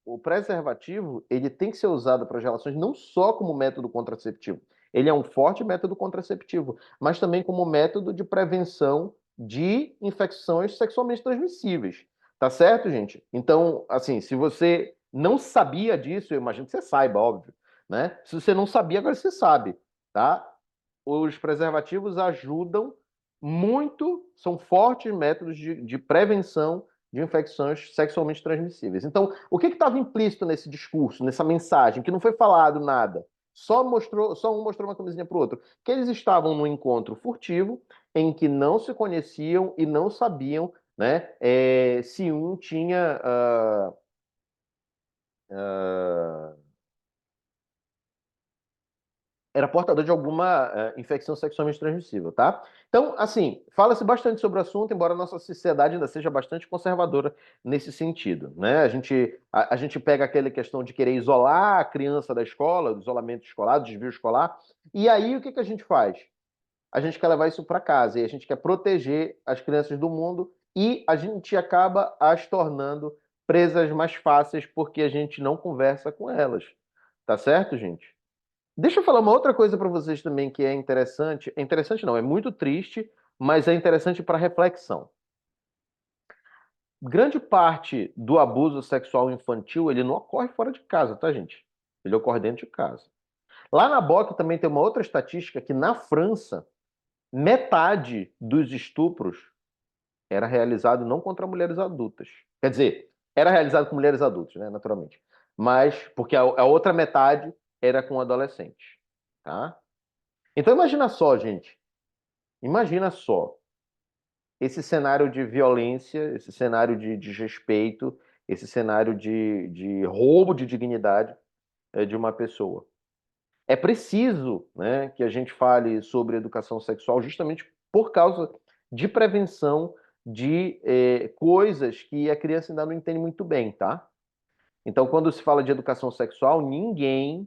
o preservativo ele tem que ser usado para as relações não só como método contraceptivo. Ele é um forte método contraceptivo, mas também como método de prevenção de infecções sexualmente transmissíveis. Tá certo, gente? Então, assim, se você não sabia disso, eu imagino que você saiba, óbvio, né? Se você não sabia, agora você sabe, tá? Os preservativos ajudam muito, são fortes métodos de prevenção de infecções sexualmente transmissíveis. Então, o que estava implícito nesse discurso, nessa mensagem, que não foi falado nada? Só um mostrou uma camisinha para o outro. Que eles estavam num encontro furtivo, em que não se conheciam e não sabiam, né, se um tinha era portador de alguma infecção sexualmente transmissível, tá? Então, assim, fala-se bastante sobre o assunto, embora a nossa sociedade ainda seja bastante conservadora nesse sentido, né? A gente pega aquela questão de querer isolar a criança da escola, do isolamento escolar, do desvio escolar, E aí, o que que a gente faz? A gente quer levar isso para casa e a gente quer proteger as crianças do mundo e a gente acaba as tornando presas mais fáceis porque a gente não conversa com elas. Tá certo, gente? Deixa eu falar uma outra coisa para vocês também que é interessante. É interessante não, é muito triste, mas é interessante para reflexão. Grande parte do abuso sexual infantil, ele não ocorre fora de casa, tá, gente? Ele ocorre dentro de casa. Lá na BOC também tem uma outra estatística que na França, metade dos estupros era realizado não contra mulheres adultas. Quer dizer, era realizado com mulheres adultas, né, naturalmente. Mas, porque a outra metade era com adolescentes, tá? Então imagina só, gente. Imagina só esse cenário de violência, esse cenário de desrespeito, esse cenário de roubo de dignidade de uma pessoa. É preciso, né, que a gente fale sobre educação sexual justamente por causa de prevenção de coisas que a criança ainda não entende muito bem, tá? Então, quando se fala de educação sexual, ninguém,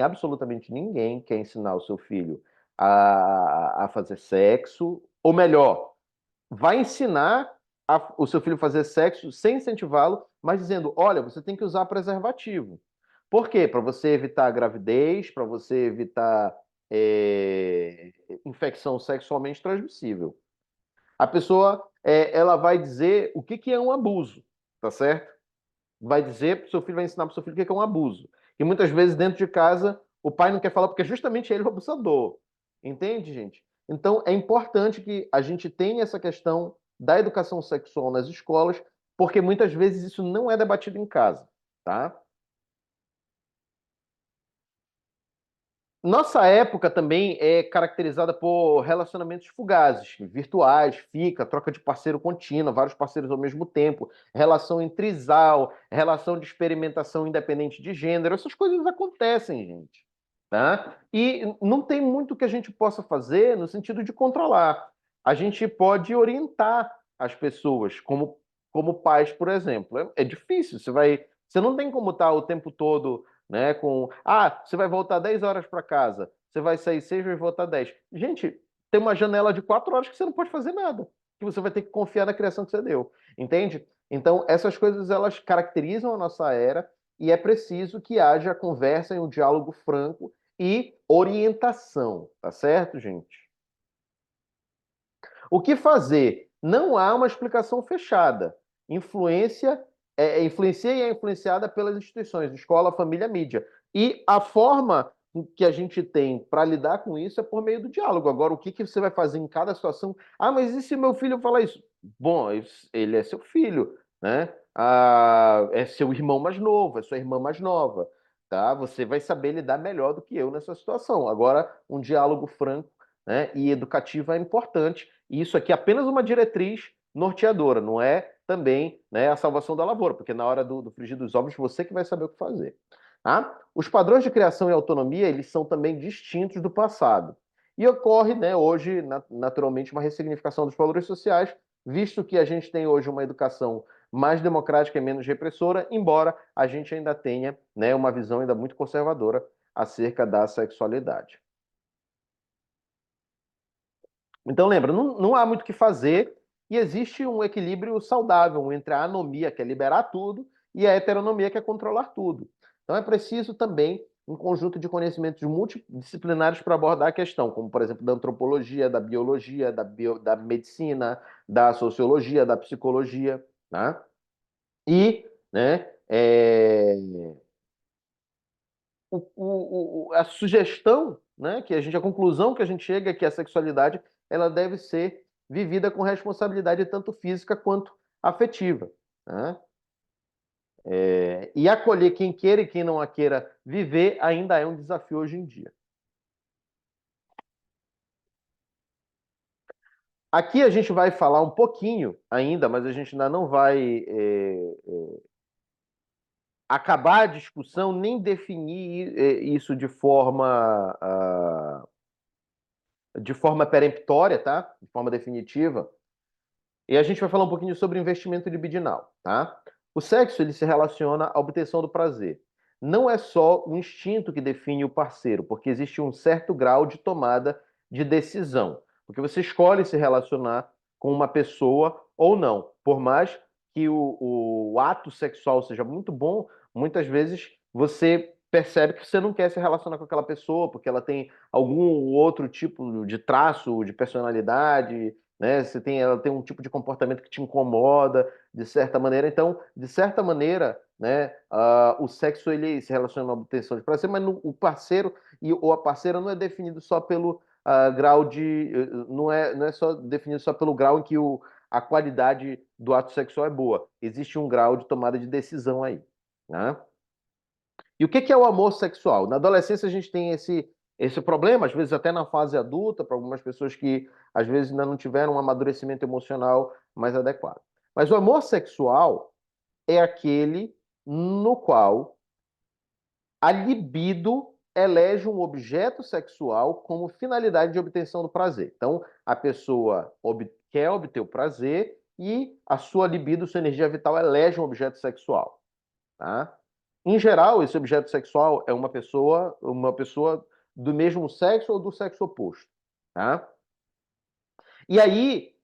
absolutamente ninguém quer ensinar o seu filho a fazer sexo, ou melhor, vai ensinar o seu filho a fazer sexo sem incentivá-lo, mas dizendo: olha, você tem que usar preservativo. Por quê? Para você evitar a gravidez, para você evitar infecção sexualmente transmissível. A pessoa ela vai dizer o que é um abuso, tá certo? Vai dizer para o seu filho, vai ensinar para o seu filho o que é um abuso. E muitas vezes dentro de casa o pai não quer falar porque é justamente ele o abusador. Entende, gente? Então é importante que a gente tenha essa questão da educação sexual nas escolas, porque muitas vezes isso não é debatido em casa, tá? Nossa época também é caracterizada por relacionamentos fugazes, virtuais, fica, troca de parceiro contínua, vários parceiros ao mesmo tempo, relação em trisal, relação de experimentação independente de gênero, essas coisas acontecem, gente, tá? E não tem muito que a gente possa fazer no sentido de controlar. A gente pode orientar as pessoas, como pais, por exemplo. É difícil, você não tem como estar o tempo todo, né? Você vai voltar 10 horas para casa, você vai sair 6 e vai voltar 10. Gente, tem uma janela de 4 horas que você não pode fazer nada, que você vai ter que confiar na criação que você deu, entende? Então, essas coisas elas caracterizam a nossa era e é preciso que haja conversa e um diálogo franco e orientação, tá certo, gente? O que fazer? Não há uma explicação fechada. Influencia e é influenciada pelas instituições, escola, família, mídia. E a forma que a gente tem para lidar com isso é por meio do diálogo. Agora, o que que você vai fazer em cada situação? Ah, mas e se meu filho falar isso? Bom, ele é seu filho, né? É seu irmão mais novo, é sua irmã mais nova, tá? Você vai saber lidar melhor do que eu nessa situação. Agora, um diálogo franco, né, e educativo é importante. E isso aqui é apenas uma diretriz norteadora, não é também, né, a salvação da lavoura, porque na hora do frigir dos ovos você que vai saber o que fazer. Tá? Os padrões de criação e autonomia, eles são também distintos do passado. E ocorre, né, hoje, naturalmente, uma ressignificação dos valores sociais, visto que a gente tem hoje uma educação mais democrática e menos repressora, embora a gente ainda tenha, né, uma visão ainda muito conservadora acerca da sexualidade. Então, lembra, não há muito o que fazer e existe um equilíbrio saudável entre a anomia, que é liberar tudo, e a heteronomia, que é controlar tudo. Então, é preciso também um conjunto de conhecimentos multidisciplinares para abordar a questão, como, por exemplo, da antropologia, da biologia, da medicina, da sociologia, da psicologia, né? E, né, a sugestão, né, a conclusão que a gente chega é que a sexualidade ela deve ser vivida com responsabilidade tanto física quanto afetiva, né? E acolher quem queira e quem não a queira viver ainda é um desafio hoje em dia. Aqui a gente vai falar um pouquinho ainda, mas a gente ainda não vai acabar a discussão nem definir isso de forma peremptória, tá? De forma definitiva. E a gente vai falar um pouquinho sobre investimento libidinal, tá? O sexo, ele se relaciona à obtenção do prazer. não é só o instinto que define o parceiro, porque existe um certo grau de tomada de decisão. Porque você escolhe se relacionar com uma pessoa ou não. Por mais que o ato sexual seja muito bom, muitas vezes você percebe que você não quer se relacionar com aquela pessoa, porque ela tem algum outro tipo de traço, de personalidade, né? Ela tem um tipo de comportamento que te incomoda, de certa maneira. Então, de certa maneira, né, o sexo ele se relaciona à obtenção de prazer, mas o parceiro ou a parceira não é definido só pelo grau de. Não é só definido só pelo grau em que a qualidade do ato sexual é boa. Existe um grau de tomada de decisão aí. Né? E o que é o amor sexual? Na adolescência a gente tem esse problema, às vezes até na fase adulta, para algumas pessoas que às vezes ainda não tiveram um amadurecimento emocional mais adequado. Mas o amor sexual é aquele no qual a libido elege um objeto sexual como finalidade de obtenção do prazer. Então, a pessoa quer obter o prazer e a sua libido, sua energia vital, elege um objeto sexual. Tá? Em geral, esse objeto sexual é uma pessoa do mesmo sexo ou do sexo oposto. Tá? E aí,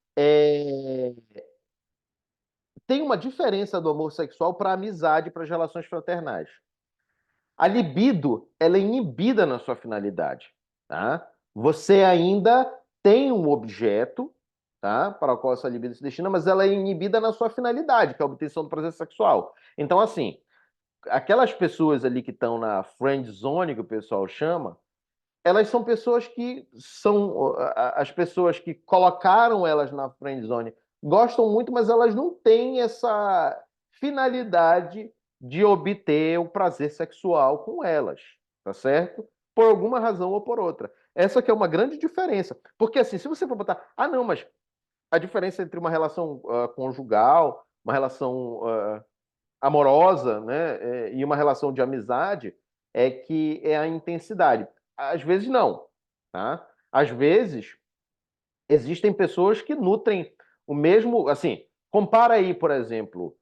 tem uma diferença do amor sexual para a amizade, para as relações fraternais. A libido, ela é inibida na sua finalidade, tá? Você ainda tem um objeto, tá? Para o qual essa libido se destina, mas ela é inibida na sua finalidade, que é a obtenção do prazer sexual. Então, assim, aquelas pessoas ali que estão na friend zone, que o pessoal chama, elas são pessoas que são as pessoas que colocaram elas na friend zone gostam muito, mas elas não têm essa finalidade de obter o prazer sexual com elas, tá certo? Por alguma razão ou por outra. Essa que é uma grande diferença. Porque assim, se você for botar, não, mas a diferença entre uma relação conjugal, uma relação amorosa, né, e uma relação de amizade é que é a intensidade. Às vezes não, tá? Às vezes existem pessoas que nutrem o mesmo, assim, compara aí, por exemplo,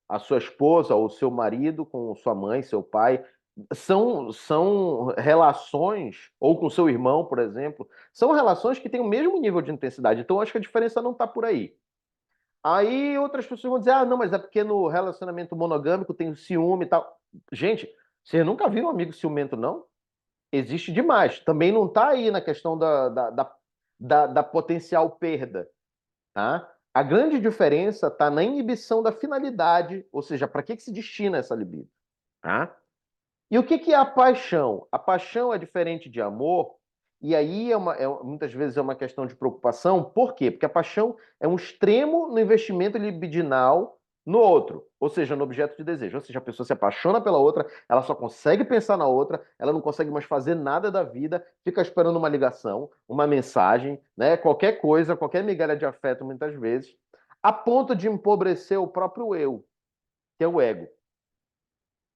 a sua esposa ou seu marido com sua mãe, seu pai, são relações, ou com seu irmão, por exemplo, são relações que têm o mesmo nível de intensidade. Então, acho que a diferença não está por aí. Aí outras pessoas vão dizer, não, mas é porque no relacionamento monogâmico tem o ciúme e tal. Gente, vocês nunca viram um amigo ciumento, não? Existe demais. Também não está aí na questão da potencial perda, tá? A grande diferença está na inibição da finalidade, ou seja, para que se destina essa libido, tá? E o que é a paixão? A paixão é diferente de amor, e aí muitas vezes é uma questão de preocupação. Por quê? Porque a paixão é um extremo no investimento libidinal no outro, ou seja, no objeto de desejo. Ou seja, a pessoa se apaixona pela outra, ela só consegue pensar na outra, ela não consegue mais fazer nada da vida, fica esperando uma ligação, uma mensagem, né? Qualquer coisa, qualquer migalha de afeto, muitas vezes, a ponto de empobrecer o próprio eu, que é o ego.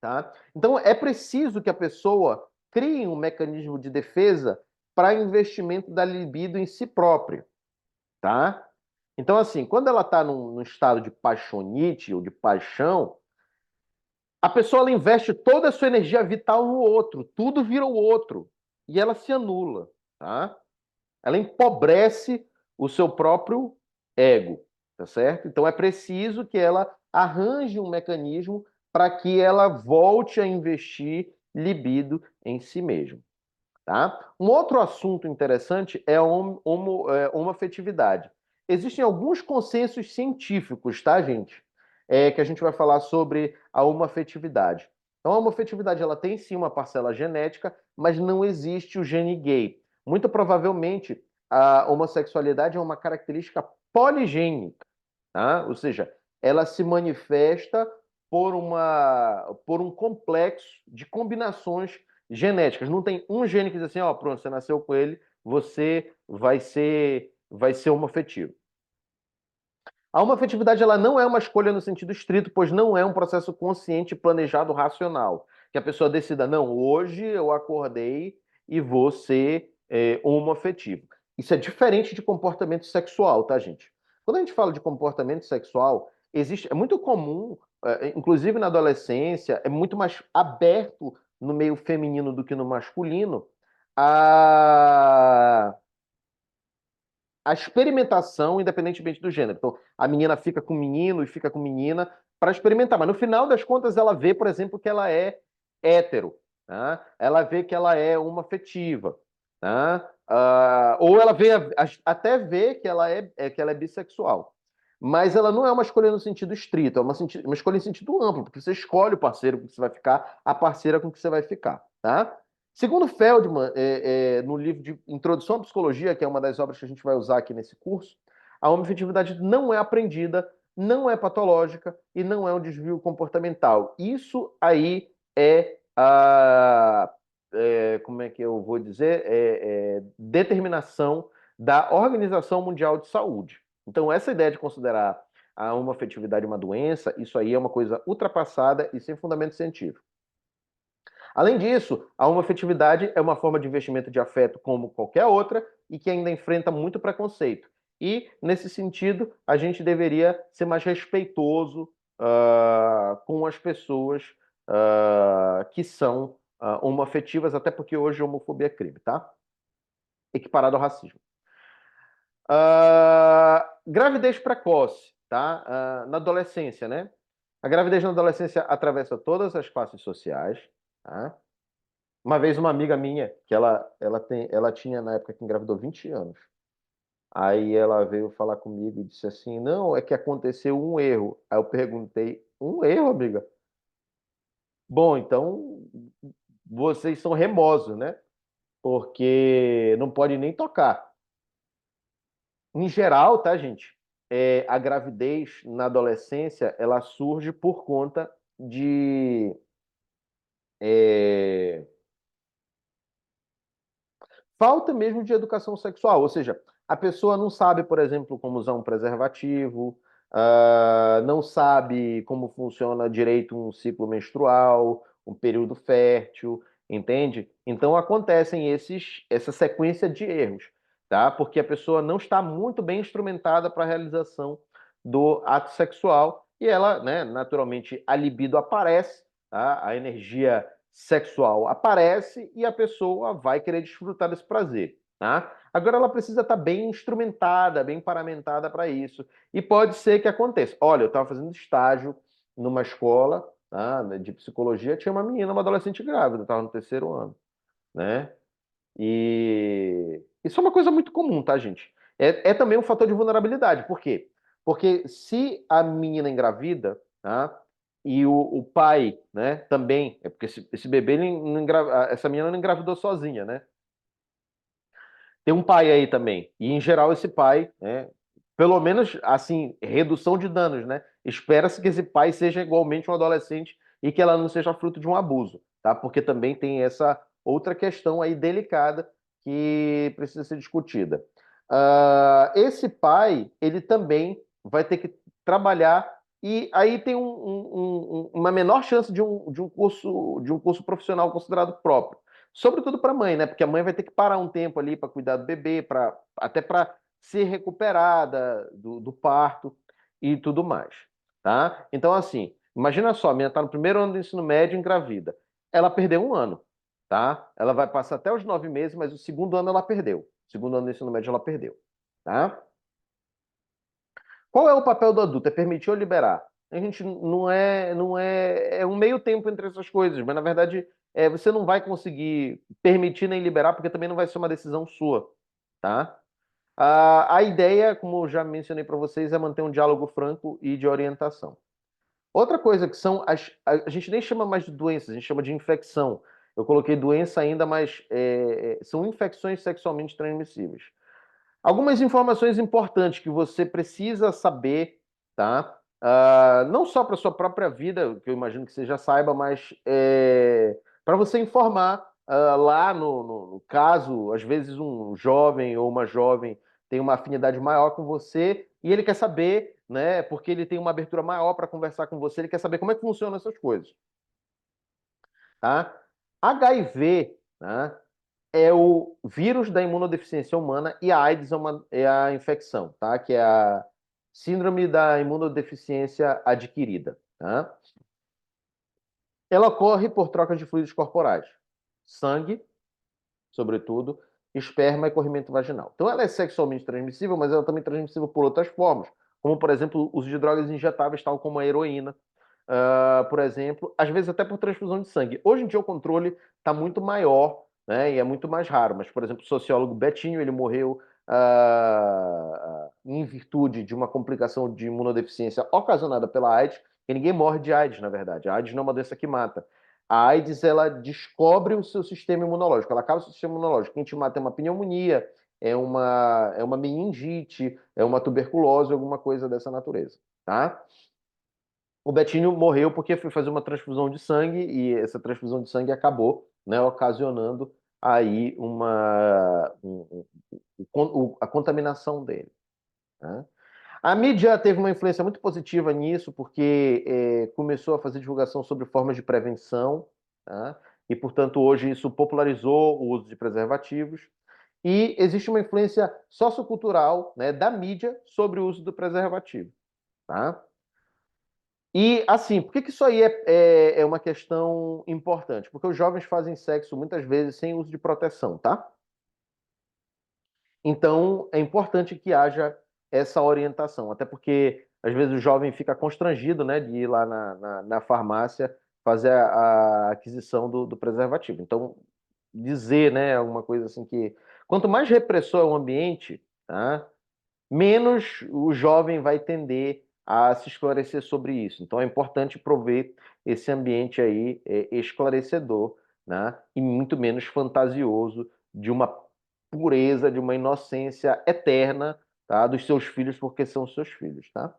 Tá? Então, é preciso que a pessoa crie um mecanismo de defesa para investimento da libido em si própria. Tá? Então, assim, quando ela está num estado de paixonite ou de paixão, a pessoa ela investe toda a sua energia vital no outro, tudo vira o outro, e ela se anula. Tá? Ela empobrece o seu próprio ego, tá certo? Então é preciso que ela arranje um mecanismo para que ela volte a investir libido em si mesma, tá? Um outro assunto interessante é a homoafetividade. Existem alguns consensos científicos, tá, gente? Que a gente vai falar sobre a homoafetividade. Então, a homoafetividade ela tem sim uma parcela genética, mas não existe o gene gay. Muito provavelmente, a homossexualidade é uma característica poligênica, tá? Ou seja, ela se manifesta por um complexo de combinações genéticas. Não tem um gene que diz assim, pronto, você nasceu com ele, você vai ser homoafetivo. A homoafetividade ela não é uma escolha no sentido estrito, pois não é um processo consciente, planejado, racional. Que a pessoa decida, não, hoje eu acordei e vou ser homoafetivo. Isso é diferente de comportamento sexual, tá, gente? Quando a gente fala de comportamento sexual, é muito comum inclusive na adolescência, é muito mais aberto no meio feminino do que no masculino a, a experimentação, independentemente do gênero. Então, a menina fica com menino e fica com menina para experimentar, mas no final das contas ela vê, por exemplo, que ela é hétero, tá? Ela vê que ela é uma afetiva, tá? Ou ela vê, até vê que ela é bissexual. Mas ela não é uma escolha no sentido estrito, é uma escolha em sentido amplo, porque você escolhe o parceiro com que você vai ficar, a parceira com que você vai ficar, tá? Segundo Feldman, no livro de Introdução à Psicologia, que é uma das obras que a gente vai usar aqui nesse curso, a homoafetividade não é aprendida, não é patológica e não é um desvio comportamental. Isso aí como é que eu vou dizer? Determinação da Organização Mundial de Saúde. Então, essa ideia de considerar a homoafetividade uma doença, isso aí é uma coisa ultrapassada e sem fundamento científico. Além disso, a homoafetividade é uma forma de investimento de afeto como qualquer outra e que ainda enfrenta muito preconceito. E, nesse sentido, a gente deveria ser mais respeitoso com as pessoas que são homoafetivas, até porque hoje a homofobia é crime, tá? Equiparado ao racismo. Gravidez precoce, tá? Na adolescência, né? A gravidez na adolescência atravessa todas as classes sociais, tá? Uma vez uma amiga minha, que ela tinha na época que engravidou 20 anos. Aí ela veio falar comigo e disse assim: Não, é que aconteceu um erro. Aí eu perguntei: Um erro, amiga? Bom, então vocês são remosos, né? Porque não pode nem tocar. Em geral, tá, gente? A gravidez na adolescência ela surge por conta de é, falta mesmo de educação sexual, ou seja, a pessoa não sabe, por exemplo, como usar um preservativo, não sabe como funciona direito um ciclo menstrual, um período fértil, entende? Então acontecem essa sequência de erros, tá? Porque a pessoa não está muito bem instrumentada para a realização do ato sexual e ela, né, naturalmente, a libido aparece, tá? A energia sexual aparece e a pessoa vai querer desfrutar desse prazer, tá? Agora ela precisa estar bem instrumentada, bem paramentada para isso. E pode ser que aconteça. Olha, eu estava fazendo estágio numa escola, tá, de psicologia, tinha uma menina, uma adolescente grávida, estava no terceiro ano, né? E isso é uma coisa muito comum, tá, gente? É também um fator de vulnerabilidade. Por quê? Porque se a menina engravida, tá? E o pai, né, também, é porque esse bebê, essa menina não engravidou sozinha, né? Tem um pai aí também. E, em geral, esse pai, né, pelo menos, assim, redução de danos, né? Espera-se que esse pai seja igualmente um adolescente e que ela não seja fruto de um abuso, tá? Porque também tem essa outra questão aí delicada que precisa ser discutida. Esse pai, ele também vai ter que trabalhar e aí tem uma menor chance de um curso profissional considerado próprio. Sobretudo para a mãe, né? Porque a mãe vai ter que parar um tempo ali para cuidar do bebê, até para se recuperar do parto e tudo mais, tá? Então, assim, imagina só, a menina está no primeiro ano do ensino médio, engravida. Ela perdeu um ano, tá? Ela vai passar até os 9 meses, mas o segundo ano ela perdeu. O segundo ano do ensino médio ela perdeu, tá? Qual é o papel do adulto? É permitir ou liberar? A gente é um meio tempo entre essas coisas, mas na verdade você não vai conseguir permitir nem liberar, porque também não vai ser uma decisão sua, tá? A ideia, como eu já mencionei para vocês, é manter um diálogo franco e de orientação. Outra coisa que são a gente nem chama mais de doenças, a gente chama de infecção. Eu coloquei doença ainda, mas são infecções sexualmente transmissíveis. Algumas informações importantes que você precisa saber, tá? Não só para sua própria vida, que eu imagino que você já saiba, mas para você informar lá no caso, às vezes um jovem ou uma jovem tem uma afinidade maior com você e ele quer saber, né? Porque ele tem uma abertura maior para conversar com você, ele quer saber como é que funcionam essas coisas, tá? HIV, né? É o vírus da imunodeficiência humana e a AIDS é a infecção, tá? Que é a síndrome da imunodeficiência adquirida. Tá? Ela ocorre por troca de fluidos corporais, sangue, sobretudo, esperma e corrimento vaginal. Então, ela é sexualmente transmissível, mas ela também é transmissível por outras formas, como, por exemplo, o uso de drogas injetáveis, tal como a heroína, por exemplo, às vezes até por transfusão de sangue. Hoje em dia o controle está muito maior, né, e é muito mais raro, mas, por exemplo, o sociólogo Betinho, ele morreu em virtude de uma complicação de imunodeficiência ocasionada pela AIDS, e ninguém morre de AIDS, na verdade. A AIDS não é uma doença que mata. A AIDS, ela descobre o seu sistema imunológico, ela acaba o seu sistema imunológico. Quem te mata é uma pneumonia, é uma meningite, é uma tuberculose, alguma coisa dessa natureza, tá? O Betinho morreu porque foi fazer uma transfusão de sangue e essa transfusão de sangue acabou, né, ocasionando aí a contaminação dele. Né? A mídia teve uma influência muito positiva nisso, porque começou a fazer divulgação sobre formas de prevenção, tá? E, portanto, hoje isso popularizou o uso de preservativos. E existe uma influência sociocultural, né, da mídia sobre o uso do preservativo. Tá? E, assim, por que que isso aí é uma questão importante? Porque os jovens fazem sexo muitas vezes sem uso de proteção, tá? Então, é importante que haja essa orientação, até porque às vezes o jovem fica constrangido, né, de ir lá na farmácia fazer a aquisição do preservativo. Então, dizer, né, alguma coisa assim que quanto mais repressor é o ambiente, tá, menos o jovem vai tender a se esclarecer sobre isso. Então, é importante prover esse ambiente aí esclarecedor, né, e muito menos fantasioso de uma pureza, de uma inocência eterna, tá? Dos seus filhos, porque são seus filhos, tá?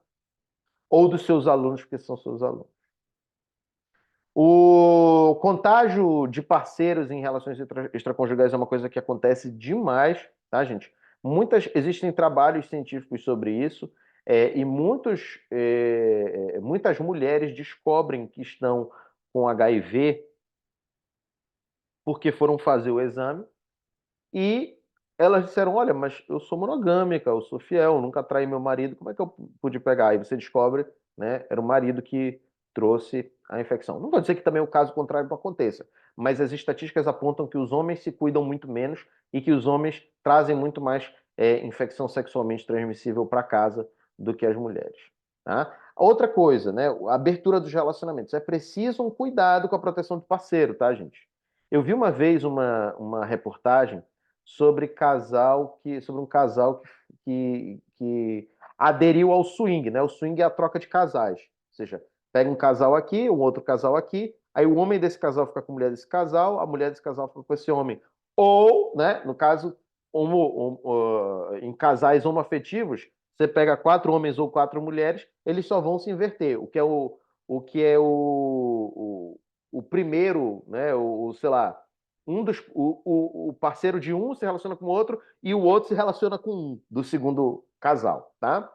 Ou dos seus alunos, porque são seus alunos. O contágio de parceiros em relações extraconjugais é uma coisa que acontece demais, tá, gente? Existem trabalhos científicos sobre isso, e muitas mulheres descobrem que estão com HIV porque foram fazer o exame. E elas disseram: Olha, mas eu sou monogâmica, eu sou fiel, nunca traí meu marido, como é que eu pude pegar? Aí você descobre, né? Era o marido que trouxe a infecção. Não vou dizer que também o caso contrário não aconteça, mas as estatísticas apontam que os homens se cuidam muito menos e que os homens trazem muito mais infecção sexualmente transmissível para casa do que as mulheres. Tá? Outra coisa, né? A abertura dos relacionamentos. É preciso um cuidado com a proteção do parceiro, tá, gente? Eu vi uma vez uma reportagem sobre um casal que aderiu ao swing, né? O swing é a troca de casais. Ou seja, pega um casal aqui, um outro casal aqui, aí o homem desse casal fica com a mulher desse casal, a mulher desse casal fica com esse homem. Ou, né, no caso, em casais homoafetivos, você pega 4 homens ou 4 mulheres, eles só vão se inverter. O primeiro, né, sei lá, o parceiro de um se relaciona com o outro e o outro se relaciona com um do segundo casal, tá?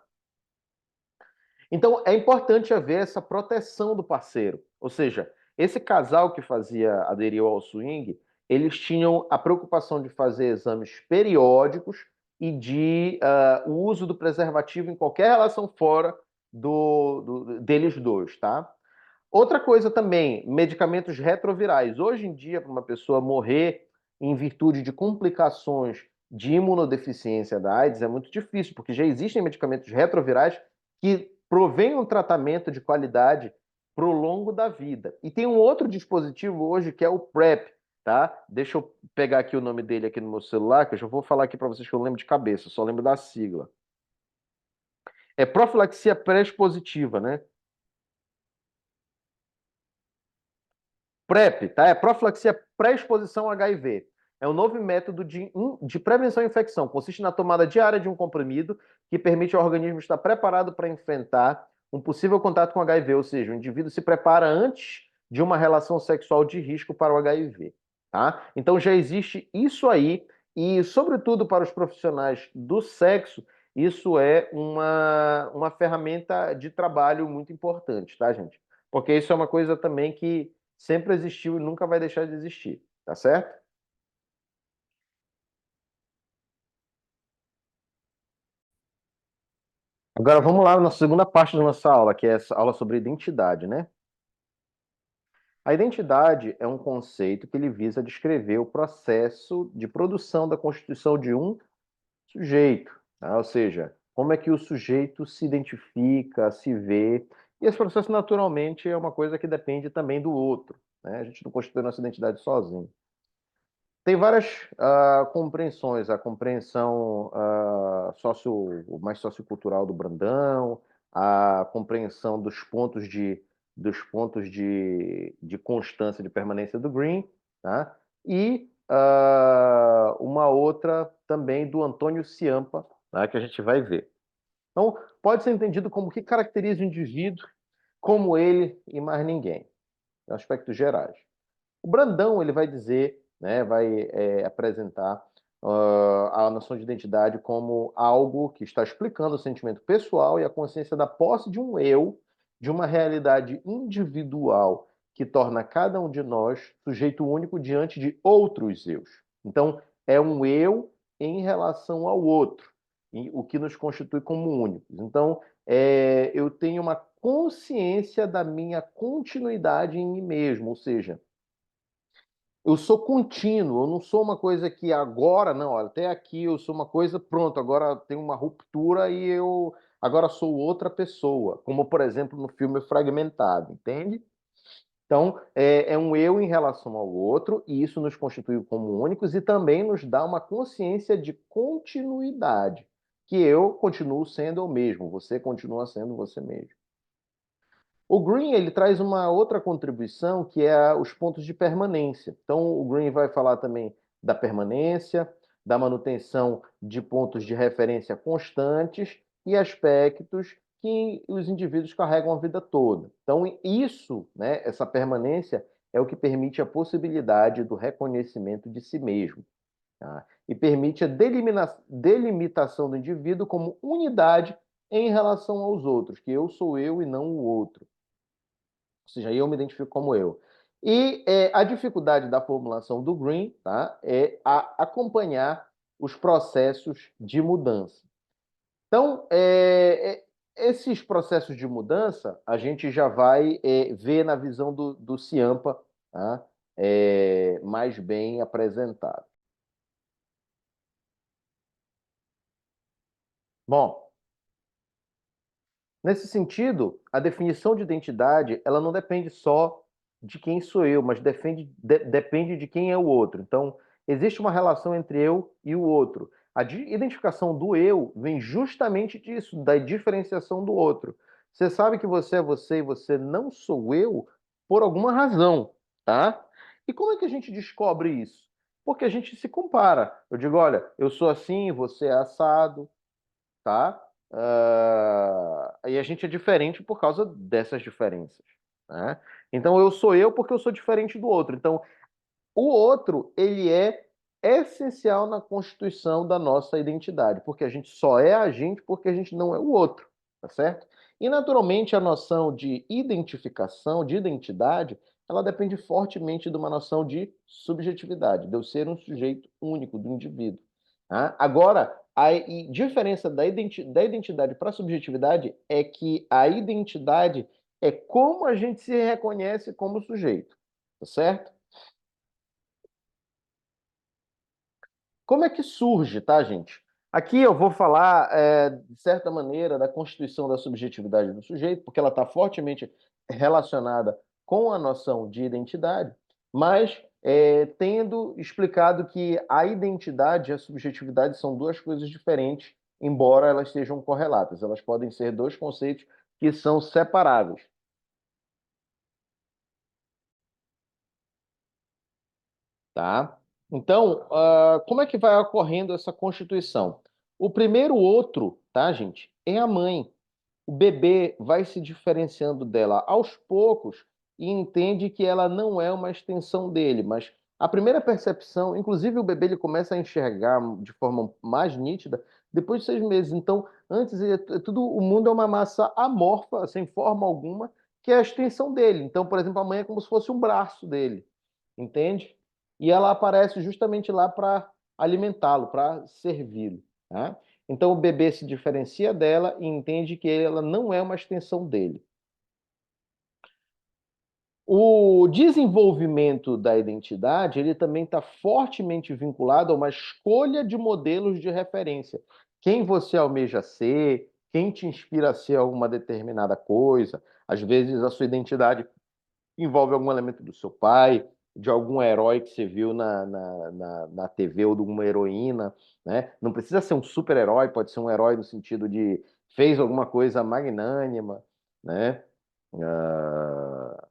Então é importante haver essa proteção do parceiro. Ou seja, esse casal que aderiu ao swing, eles tinham a preocupação de fazer exames periódicos e de o uso do preservativo em qualquer relação fora deles dois, tá? Outra coisa também, medicamentos retrovirais. Hoje em dia, para uma pessoa morrer em virtude de complicações de imunodeficiência da AIDS, é muito difícil, porque já existem medicamentos retrovirais que provêm um tratamento de qualidade para o longo da vida. E tem um outro dispositivo hoje que é o PrEP, tá? Deixa eu pegar aqui o nome dele aqui no meu celular, que eu já vou falar aqui para vocês que eu lembro de cabeça, só lembro da sigla. É profilaxia pré-expositiva, né? PrEP, tá? É profilaxia pré-exposição a HIV. É um novo método de prevenção à infecção. Consiste na tomada diária de um comprimido que permite ao organismo estar preparado para enfrentar um possível contato com HIV, ou seja, o indivíduo se prepara antes de uma relação sexual de risco para o HIV, tá? Então já existe isso aí e, sobretudo para os profissionais do sexo, isso é uma ferramenta de trabalho muito importante, tá, gente? Porque isso é uma coisa também que sempre existiu e nunca vai deixar de existir, tá certo? Agora vamos lá na segunda parte da nossa aula, que é essa aula sobre identidade, né? A identidade é um conceito que ele visa descrever o processo de produção da constituição de um sujeito, tá? Ou seja, como é que o sujeito se identifica, se vê. E esse processo, naturalmente, é uma coisa que depende também do outro, né? A gente não constitui nossa identidade sozinho. Tem várias compreensões, a compreensão mais sociocultural do Brandão, a compreensão dos pontos de constância de permanência do Green, tá? E uma outra também do Antônio Ciampa, tá? Que a gente vai ver. Então, pode ser entendido como o que caracteriza o indivíduo como ele e mais ninguém, em aspectos gerais. O Brandão ele vai dizer, né, vai apresentar a noção de identidade como algo que está explicando o sentimento pessoal e a consciência da posse de um eu, de uma realidade individual que torna cada um de nós sujeito único diante de outros eus. Então, é um eu em relação ao outro, o que nos constitui como únicos. Então, eu tenho uma consciência da minha continuidade em mim mesmo, ou seja, eu sou contínuo, eu não sou uma coisa que agora, não, olha, até aqui eu sou uma coisa, pronto, agora tem uma ruptura e eu agora sou outra pessoa, como por exemplo no filme Fragmentado, entende? Então, é um eu em relação ao outro, e isso nos constitui como únicos e também nos dá uma consciência de continuidade, que eu continuo sendo eu mesmo, você continua sendo você mesmo. O Green ele traz uma outra contribuição que é os pontos de permanência. Então, o Green vai falar também da permanência, da manutenção de pontos de referência constantes e aspectos que os indivíduos carregam a vida toda. Então, isso, né, essa permanência, é o que permite a possibilidade do reconhecimento de si mesmo, tá? E permite a delimitação do indivíduo como unidade em relação aos outros, que eu sou eu e não o outro. Ou seja, eu me identifico como eu. E a dificuldade da formulação do Green, tá, é acompanhar os processos de mudança. Então, esses processos de mudança a gente já vai ver na visão do Ciampa, tá, mais bem apresentado. Bom, nesse sentido, a definição de identidade, ela não depende só de quem sou eu, mas depende de quem é o outro. Então, existe uma relação entre eu e o outro. A identificação do eu vem justamente disso, da diferenciação do outro. Você sabe que você é você e você não sou eu por alguma razão, tá? E como é que a gente descobre isso? Porque a gente se compara. Eu digo, olha, eu sou assim, você é assado, tá? E a gente é diferente por causa dessas diferenças, né? Então eu sou eu porque eu sou diferente do outro. Então o outro ele é essencial na constituição da nossa identidade, porque a gente só é a gente porque a gente não é o outro, tá certo? E naturalmente a noção de identificação, de identidade, ela depende fortemente de uma noção de subjetividade, de eu ser um sujeito único, do indivíduo, tá? Agora, a diferença da identidade para a subjetividade é que a identidade é como a gente se reconhece como sujeito, tá certo? Como é que surge, tá, gente? Aqui eu vou falar, de certa maneira, da constituição da subjetividade do sujeito, porque ela está fortemente relacionada com a noção de identidade, mas tendo explicado que a identidade e a subjetividade são duas coisas diferentes, embora elas sejam correlatas. Elas podem ser dois conceitos que são separáveis. Tá? Então, como é que vai ocorrendo essa constituição? O primeiro outro, tá, gente, é a mãe. O bebê vai se diferenciando dela aos poucos e entende que ela não é uma extensão dele, mas a primeira percepção, inclusive o bebê ele começa a enxergar de forma mais nítida depois de 6 meses. Então, antes tudo, o mundo é uma massa amorfa, sem forma alguma, que é a extensão dele. Então, por exemplo, a mãe é como se fosse um braço dele, entende? E ela aparece justamente lá para alimentá-lo, para servi-lo, tá? Então o bebê se diferencia dela e entende que ela não é uma extensão dele. O desenvolvimento da identidade, ele também está fortemente vinculado a uma escolha de modelos de referência. Quem você almeja ser, quem te inspira a ser alguma determinada coisa. Às vezes a sua identidade envolve algum elemento do seu pai, de algum herói que você viu na TV ou de uma heroína, né? Não precisa ser um super-herói, pode ser um herói no sentido de fez alguma coisa magnânima, né? Ah,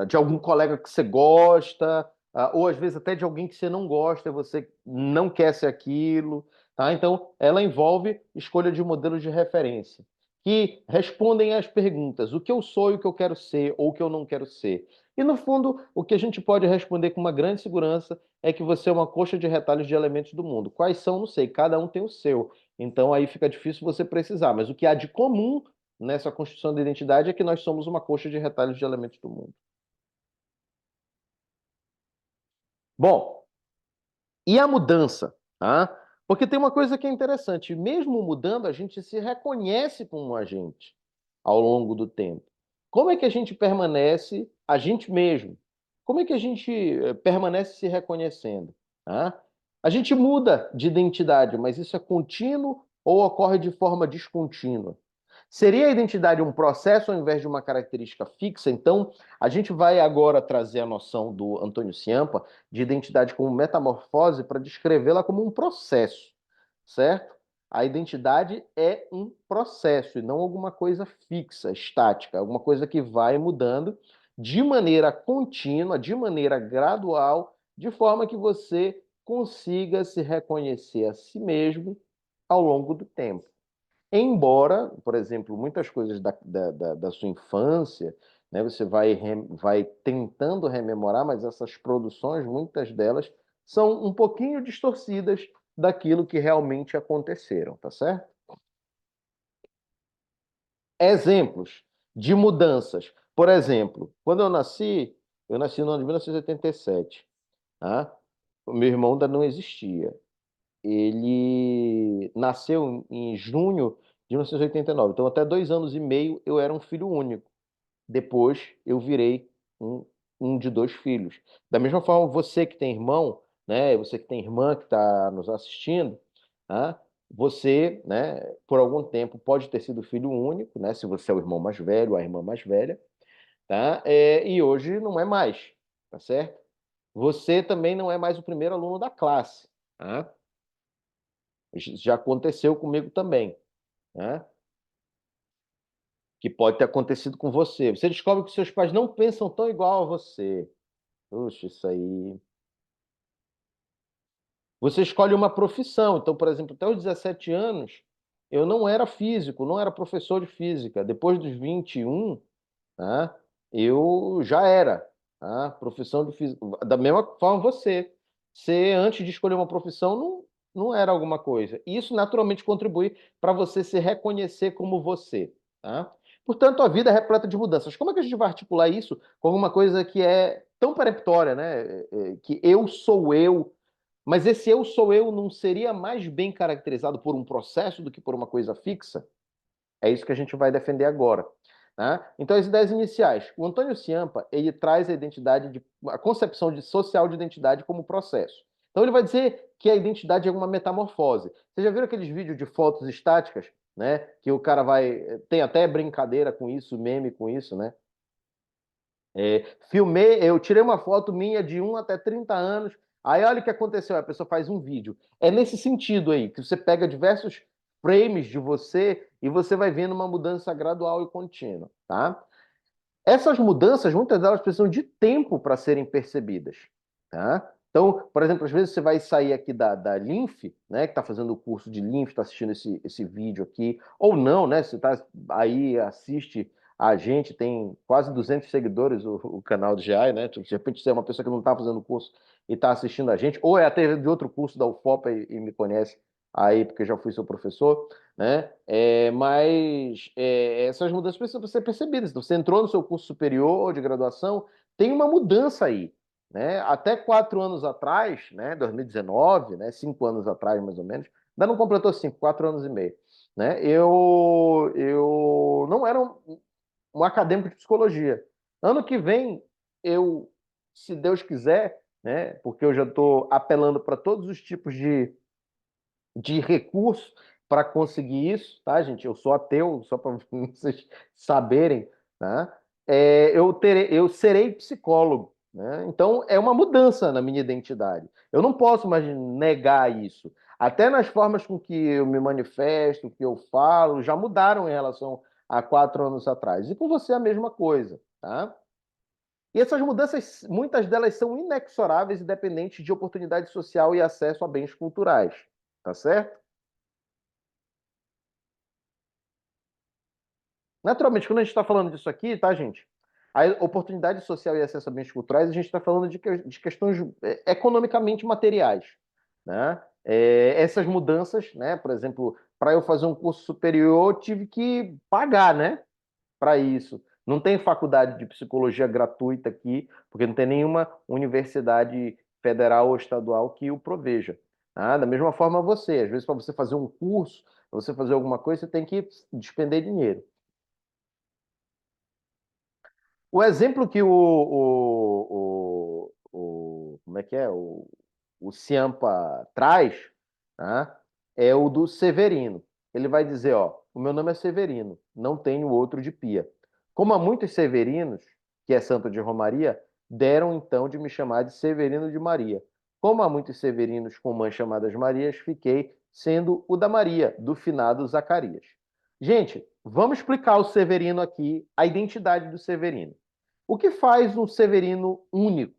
de algum colega que você gosta, ou às vezes até de alguém que você não gosta, e você não quer ser aquilo, tá? Então, ela envolve escolha de modelos de referência, que respondem às perguntas, o que eu sou e o que eu quero ser, ou o que eu não quero ser. E, no fundo, o que a gente pode responder com uma grande segurança é que você é uma coxa de retalhos de elementos do mundo. Quais são, não sei, cada um tem o seu. Então, aí fica difícil você precisar. Mas o que há de comum nessa construção da identidade é que nós somos uma coxa de retalhos de elementos do mundo. Bom, e a mudança, tá? Porque tem uma coisa que é interessante, mesmo mudando, a gente se reconhece como a gente ao longo do tempo. Como é que a gente permanece a gente mesmo? Como é que a gente permanece se reconhecendo? Tá? A gente muda de identidade, mas isso é contínuo ou ocorre de forma descontínua? Seria a identidade um processo ao invés de uma característica fixa? Então, a gente vai agora trazer a noção do Antônio Ciampa de identidade como metamorfose para descrevê-la como um processo, certo? A identidade é um processo e não alguma coisa fixa, estática, alguma coisa que vai mudando de maneira contínua, de maneira gradual, de forma que você consiga se reconhecer a si mesmo ao longo do tempo. Embora, por exemplo, muitas coisas da sua infância, né, você vai tentando rememorar, mas essas produções, muitas delas, são um pouquinho distorcidas daquilo que realmente aconteceram, tá certo? Exemplos de mudanças. Por exemplo, quando eu nasci no ano de 1987, tá? O meu irmão ainda não existia. Ele nasceu em junho de 1989. Então, até 2 anos e meio, eu era um filho único. Depois, eu virei um de dois filhos. Da mesma forma, você que tem irmão, né? Você que tem irmã que está nos assistindo, tá? Você, né? Por algum tempo, pode ter sido filho único, né? Se você é o irmão mais velho, a irmã mais velha, tá? E hoje não é mais, tá certo? Você também não é mais o primeiro aluno da classe, tá? Já aconteceu comigo também, né? Que pode ter acontecido com você. Você descobre que seus pais não pensam tão igual a você. Puxa, isso aí. Você escolhe uma profissão. Então, por exemplo, até os 17 anos, eu não era físico, não era professor de física. Depois dos 21, tá? Eu já era, tá? Profissão de físico. Da mesma forma você. Você, antes de escolher uma profissão, não era alguma coisa. Isso naturalmente contribui para você se reconhecer como você, tá? Portanto, a vida é repleta de mudanças. Como é que a gente vai articular isso com alguma coisa que é tão peremptória, né? Que eu sou eu, mas esse eu sou eu não seria mais bem caracterizado por um processo do que por uma coisa fixa? É isso que a gente vai defender agora. Né? Então, as ideias iniciais. O Antônio Ciampa, ele traz a concepção social de identidade como processo. Então, ele vai dizer que a identidade é uma metamorfose. Vocês já viram aqueles vídeos de fotos estáticas, né? Que o cara vai... Tem até brincadeira com isso, meme com isso, né? Eu tirei uma foto minha de 1 até 30 anos, aí olha o que aconteceu, a pessoa faz um vídeo. É nesse sentido aí, que você pega diversos frames de você e você vai vendo uma mudança gradual e contínua, tá? Essas mudanças, muitas delas precisam de tempo para serem percebidas, tá? Então, por exemplo, às vezes você vai sair aqui da Linf, né, que está fazendo o curso de Linf, está assistindo esse vídeo aqui, ou não, né? Você está aí, assiste a gente, tem quase 200 seguidores o canal do GI, né? De repente você é uma pessoa que não está fazendo o curso e está assistindo a gente, ou é até de outro curso da UFOP e me conhece aí, porque já fui seu professor, né? Mas essas mudanças precisam ser percebidas. Então, você entrou no seu curso superior de graduação, tem uma mudança aí. né? Até 4 anos atrás, né? 2019, né? 5 anos atrás, mais ou menos, ainda não completou 5, 4 anos e meio, né? Eu não era um acadêmico de psicologia. Ano que vem, eu, se Deus quiser, né? Porque eu já estou apelando para todos os tipos de recurso para conseguir isso, tá, gente? Eu sou ateu, só para vocês saberem, né? Eu serei psicólogo, né? Então é uma mudança na minha identidade. Eu não posso mais negar isso. Até nas formas com que eu me manifesto, que eu falo, já mudaram em relação a 4 anos atrás. E com você é a mesma coisa, tá? E essas mudanças, muitas delas são inexoráveis e dependentes de oportunidade social e acesso a bens culturais, tá certo? Naturalmente, quando a gente está falando disso aqui, tá, gente? A oportunidade social e acesso a bens culturais, a gente está falando de questões economicamente materiais, né? Essas mudanças, né? Por exemplo, para eu fazer um curso superior, eu tive que pagar, né? Para isso. Não tem faculdade de psicologia gratuita aqui, porque não tem nenhuma universidade federal ou estadual que o proveja. Ah, da mesma forma você, às vezes para você fazer um curso, para você fazer alguma coisa, você tem que despender dinheiro. O exemplo que como é que é? O Ciampa traz, tá? É o do Severino. Ele vai dizer, ó, o meu nome é Severino, não tenho outro de pia. Como há muitos Severinos, que é santo de Romaria, deram então de me chamar de Severino de Maria. Como há muitos Severinos com mães chamadas Marias, fiquei sendo o da Maria, do finado Zacarias. Gente, vamos explicar o Severino aqui, a identidade do Severino. O que faz um Severino único?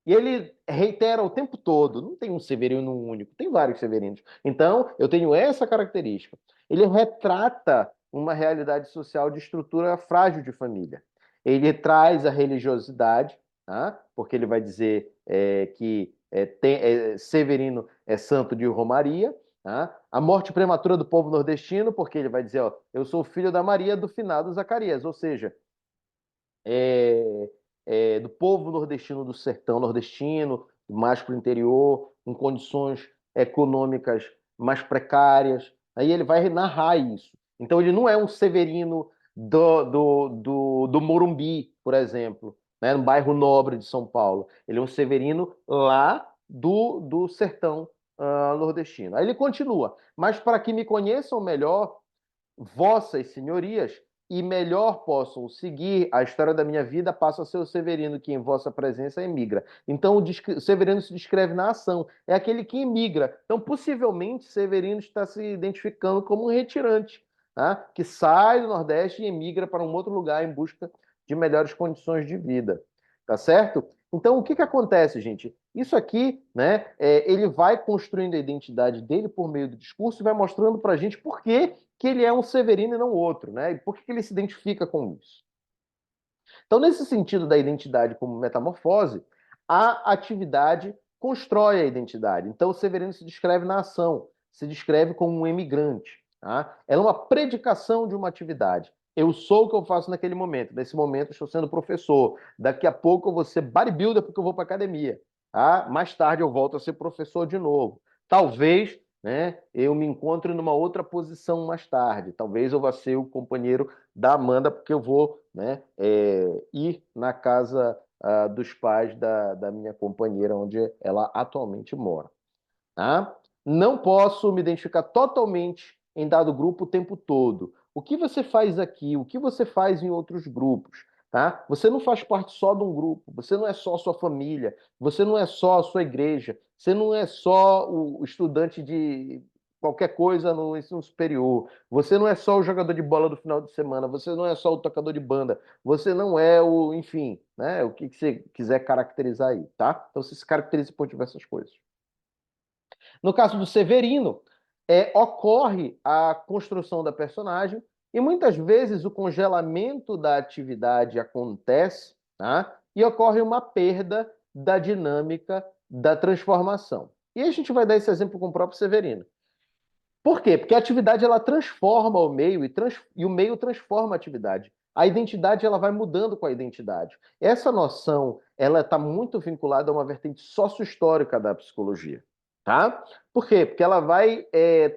E ele reitera o tempo todo: não tem um Severino único, tem vários Severinos. Então, eu tenho essa característica. Ele retrata uma realidade social de estrutura frágil de família. Ele traz a religiosidade, tá? Porque ele vai dizer que Severino é santo de Romaria. Tá? A morte prematura do povo nordestino, porque ele vai dizer: ó, eu sou filho da Maria do finado Zacarias, ou seja, é, do povo nordestino, do sertão nordestino, mais para o interior, em condições econômicas mais precárias. Aí ele vai narrar isso. Então ele não é um Severino do Morumbi, por exemplo, né, no bairro nobre de São Paulo. Ele é um Severino lá do sertão nordestino. Aí ele continua. Mas para que me conheçam melhor, vossas senhorias, e melhor possam seguir a história da minha vida, passa a ser o Severino, que em vossa presença emigra. Então, o Severino se descreve na ação, é aquele que emigra. Então, possivelmente, Severino está se identificando como um retirante, tá? Que sai do Nordeste e emigra para um outro lugar em busca de melhores condições de vida, tá certo? Então, o que que acontece, gente? Isso aqui, né, ele vai construindo a identidade dele por meio do discurso e vai mostrando para a gente por que ele é um Severino e não outro, né? E por que ele se identifica com isso? Então, nesse sentido da identidade como metamorfose, a atividade constrói a identidade. Então, o Severino se descreve na ação, se descreve como um emigrante. Tá? Ela é uma predicação de uma atividade. Eu sou o que eu faço naquele momento. Nesse momento, eu estou sendo professor. Daqui a pouco, eu vou ser bodybuilder porque eu vou para academia. Tá? Mais tarde, eu volto a ser professor de novo. Talvez, né, eu me encontre numa outra posição mais tarde. Talvez eu vá ser o companheiro da Amanda, porque eu vou, né, ir na casa dos pais da minha companheira, onde ela atualmente mora. Tá? Não posso me identificar totalmente em dado grupo o tempo todo. O que você faz aqui? O que você faz em outros grupos? Tá? Você não faz parte só de um grupo, você não é só a sua família, você não é só a sua igreja, você não é só o estudante de qualquer coisa no ensino superior, você não é só o jogador de bola do final de semana, você não é só o tocador de banda, você não é o, enfim, né, o que você quiser caracterizar aí, tá? Então você se caracteriza por diversas coisas. No caso do Severino, ocorre a construção da personagem e muitas vezes o congelamento da atividade acontece, tá? E ocorre uma perda da dinâmica da transformação. E a gente vai dar esse exemplo com o próprio Severino. Por quê? Porque a atividade ela transforma o meio e o meio transforma a atividade. A identidade ela vai mudando com a identidade. Essa noção ela está muito vinculada a uma vertente sócio-histórica da psicologia, tá? Por quê? Porque ela vai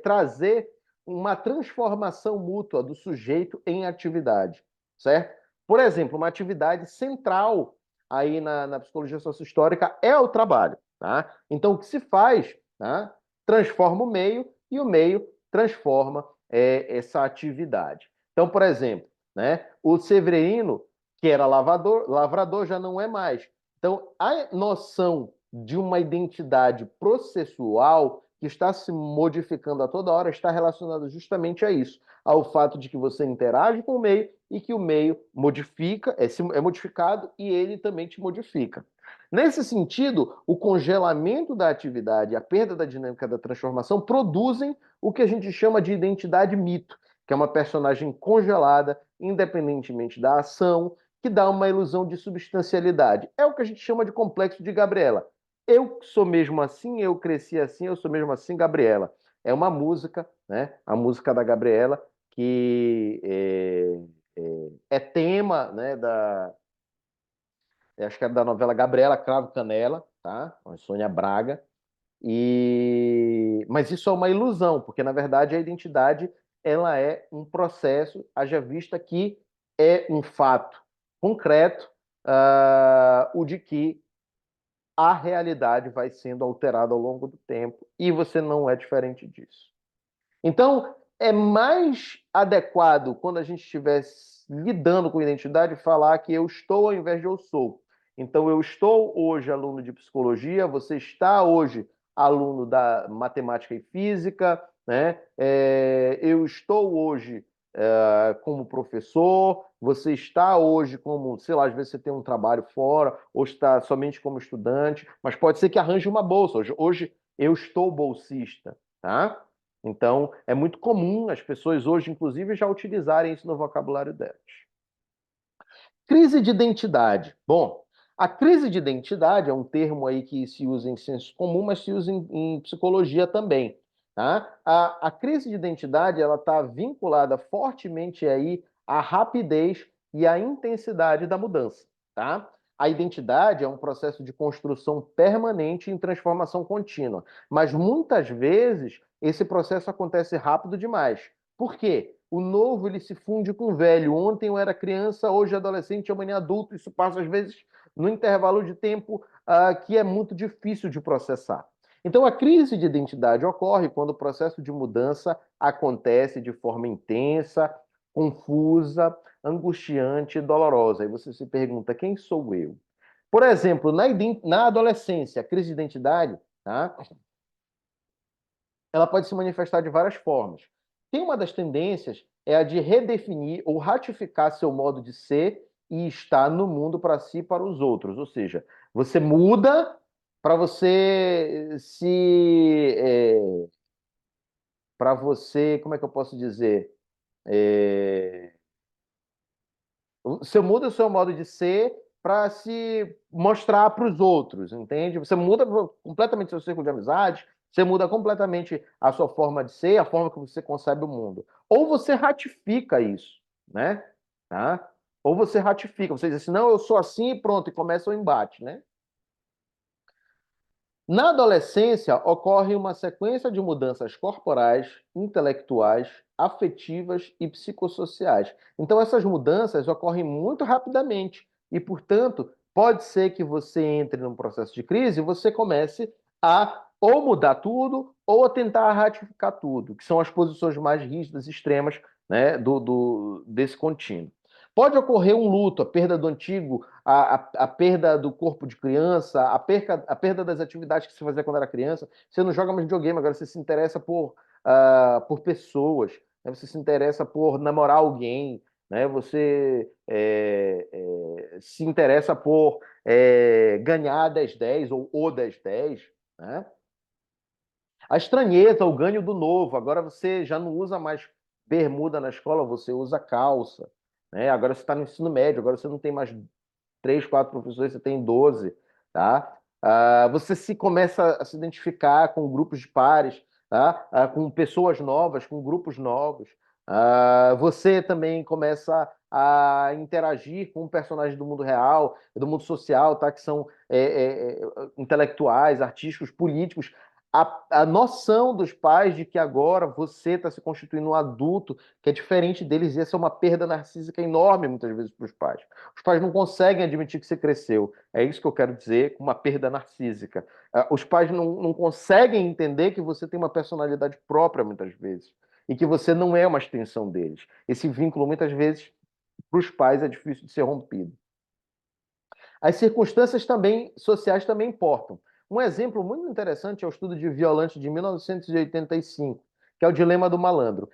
trazer uma transformação mútua do sujeito em atividade, certo? Por exemplo, uma atividade central aí na psicologia sócio-histórica é o trabalho, tá? Então, o que se faz, tá? Transforma o meio e o meio transforma essa atividade. Então, por exemplo, né, o Severino, que era lavrador já não é mais. Então, a noção de uma identidade processual que está se modificando a toda hora está relacionada justamente a isso, ao fato de que você interage com o meio e que o meio modifica, é modificado e ele também te modifica. Nesse sentido, o congelamento da atividade, a perda da dinâmica da transformação produzem o que a gente chama de identidade mito, que é uma personagem congelada, independentemente da ação, que dá uma ilusão de substancialidade. É o que a gente chama de complexo de Gabriela. Eu sou mesmo assim, eu cresci assim, eu sou mesmo assim, Gabriela. É uma música, né? A música da Gabriela, que é tema, né, acho que é da novela Gabriela Cravo Canela, tá? Com a Sônia Braga. Mas isso é uma ilusão, porque na verdade a identidade ela é um processo, haja vista que é um fato concreto, o de que a realidade vai sendo alterada ao longo do tempo e você não é diferente disso. Então, é mais adequado, quando a gente estiver lidando com identidade, falar que eu estou ao invés de eu sou. Então, eu estou hoje aluno de psicologia, você está hoje aluno da matemática e física, né? Eu estou hoje como professor, você está hoje como, sei lá, às vezes você tem um trabalho fora, ou está somente como estudante, mas pode ser que arranje uma bolsa. Hoje eu estou bolsista, tá? Então, é muito comum as pessoas hoje, inclusive, já utilizarem isso no vocabulário delas. Crise de identidade. Bom, a crise de identidade é um termo aí que se usa em senso comum, mas se usa em psicologia também. Tá? A crise de identidade ela está vinculada fortemente aí à rapidez e à intensidade da mudança. Tá? A identidade é um processo de construção permanente em transformação contínua, mas muitas vezes esse processo acontece rápido demais. Por quê? O novo ele se funde com o velho. Ontem eu era criança, hoje adolescente, amanhã adulto. Isso passa às vezes no intervalo de tempo que é muito difícil de processar. Então a crise de identidade ocorre quando o processo de mudança acontece de forma intensa, confusa, angustiante e dolorosa. Aí você se pergunta, quem sou eu? Por exemplo, na adolescência, a crise de identidade, tá? Ela pode se manifestar de várias formas. Tem uma das tendências é a de redefinir ou ratificar seu modo de ser e estar no mundo para si e para os outros. Ou seja, você muda para você para você, como é que eu posso dizer? É, Você muda o seu modo de ser para se mostrar para os outros, entende? Você muda completamente seu círculo de amizade, você muda completamente a sua forma de ser, a forma que você concebe o mundo. Ou você ratifica isso, né? Tá? Ou você ratifica, você diz assim, não, eu sou assim e pronto, e começa o embate, né? Na adolescência, ocorre uma sequência de mudanças corporais, intelectuais, afetivas e psicossociais. Então, essas mudanças ocorrem muito rapidamente e, portanto, pode ser que você entre num processo de crise e você comece a ou mudar tudo ou a tentar ratificar tudo, que são as posições mais rígidas, extremas, né, desse contínuo. Pode ocorrer um luto, a perda do antigo, a perda do corpo de criança, a perda das atividades que você fazia quando era criança. Você não joga mais videogame, agora você se interessa por pessoas, né? Você se interessa por namorar alguém, né? Você se interessa por ganhar 10-10 ou o 10-10, né? A estranheza, o ganho do novo. Agora você já não usa mais bermuda na escola, você usa calça. Né? Agora você está no ensino médio, agora você não tem mais 3, 4 professores, você tem 12, tá? Você se começa a se identificar com grupos de pares, tá? Com pessoas novas, com grupos novos. Você também começa a interagir com personagens do mundo real, do mundo social, tá? Que são intelectuais, artísticos, políticos. A noção dos pais de que agora você está se constituindo um adulto que é diferente deles, e essa é uma perda narcísica enorme, muitas vezes, para os pais. Os pais não conseguem admitir que você cresceu. É isso que eu quero dizer com uma perda narcísica. Os pais não conseguem entender que você tem uma personalidade própria, muitas vezes, e que você não é uma extensão deles. Esse vínculo, muitas vezes, para os pais é difícil de ser rompido. As circunstâncias também sociais também importam. Um exemplo muito interessante é o estudo de Violante de 1985, que é o dilema do malandro.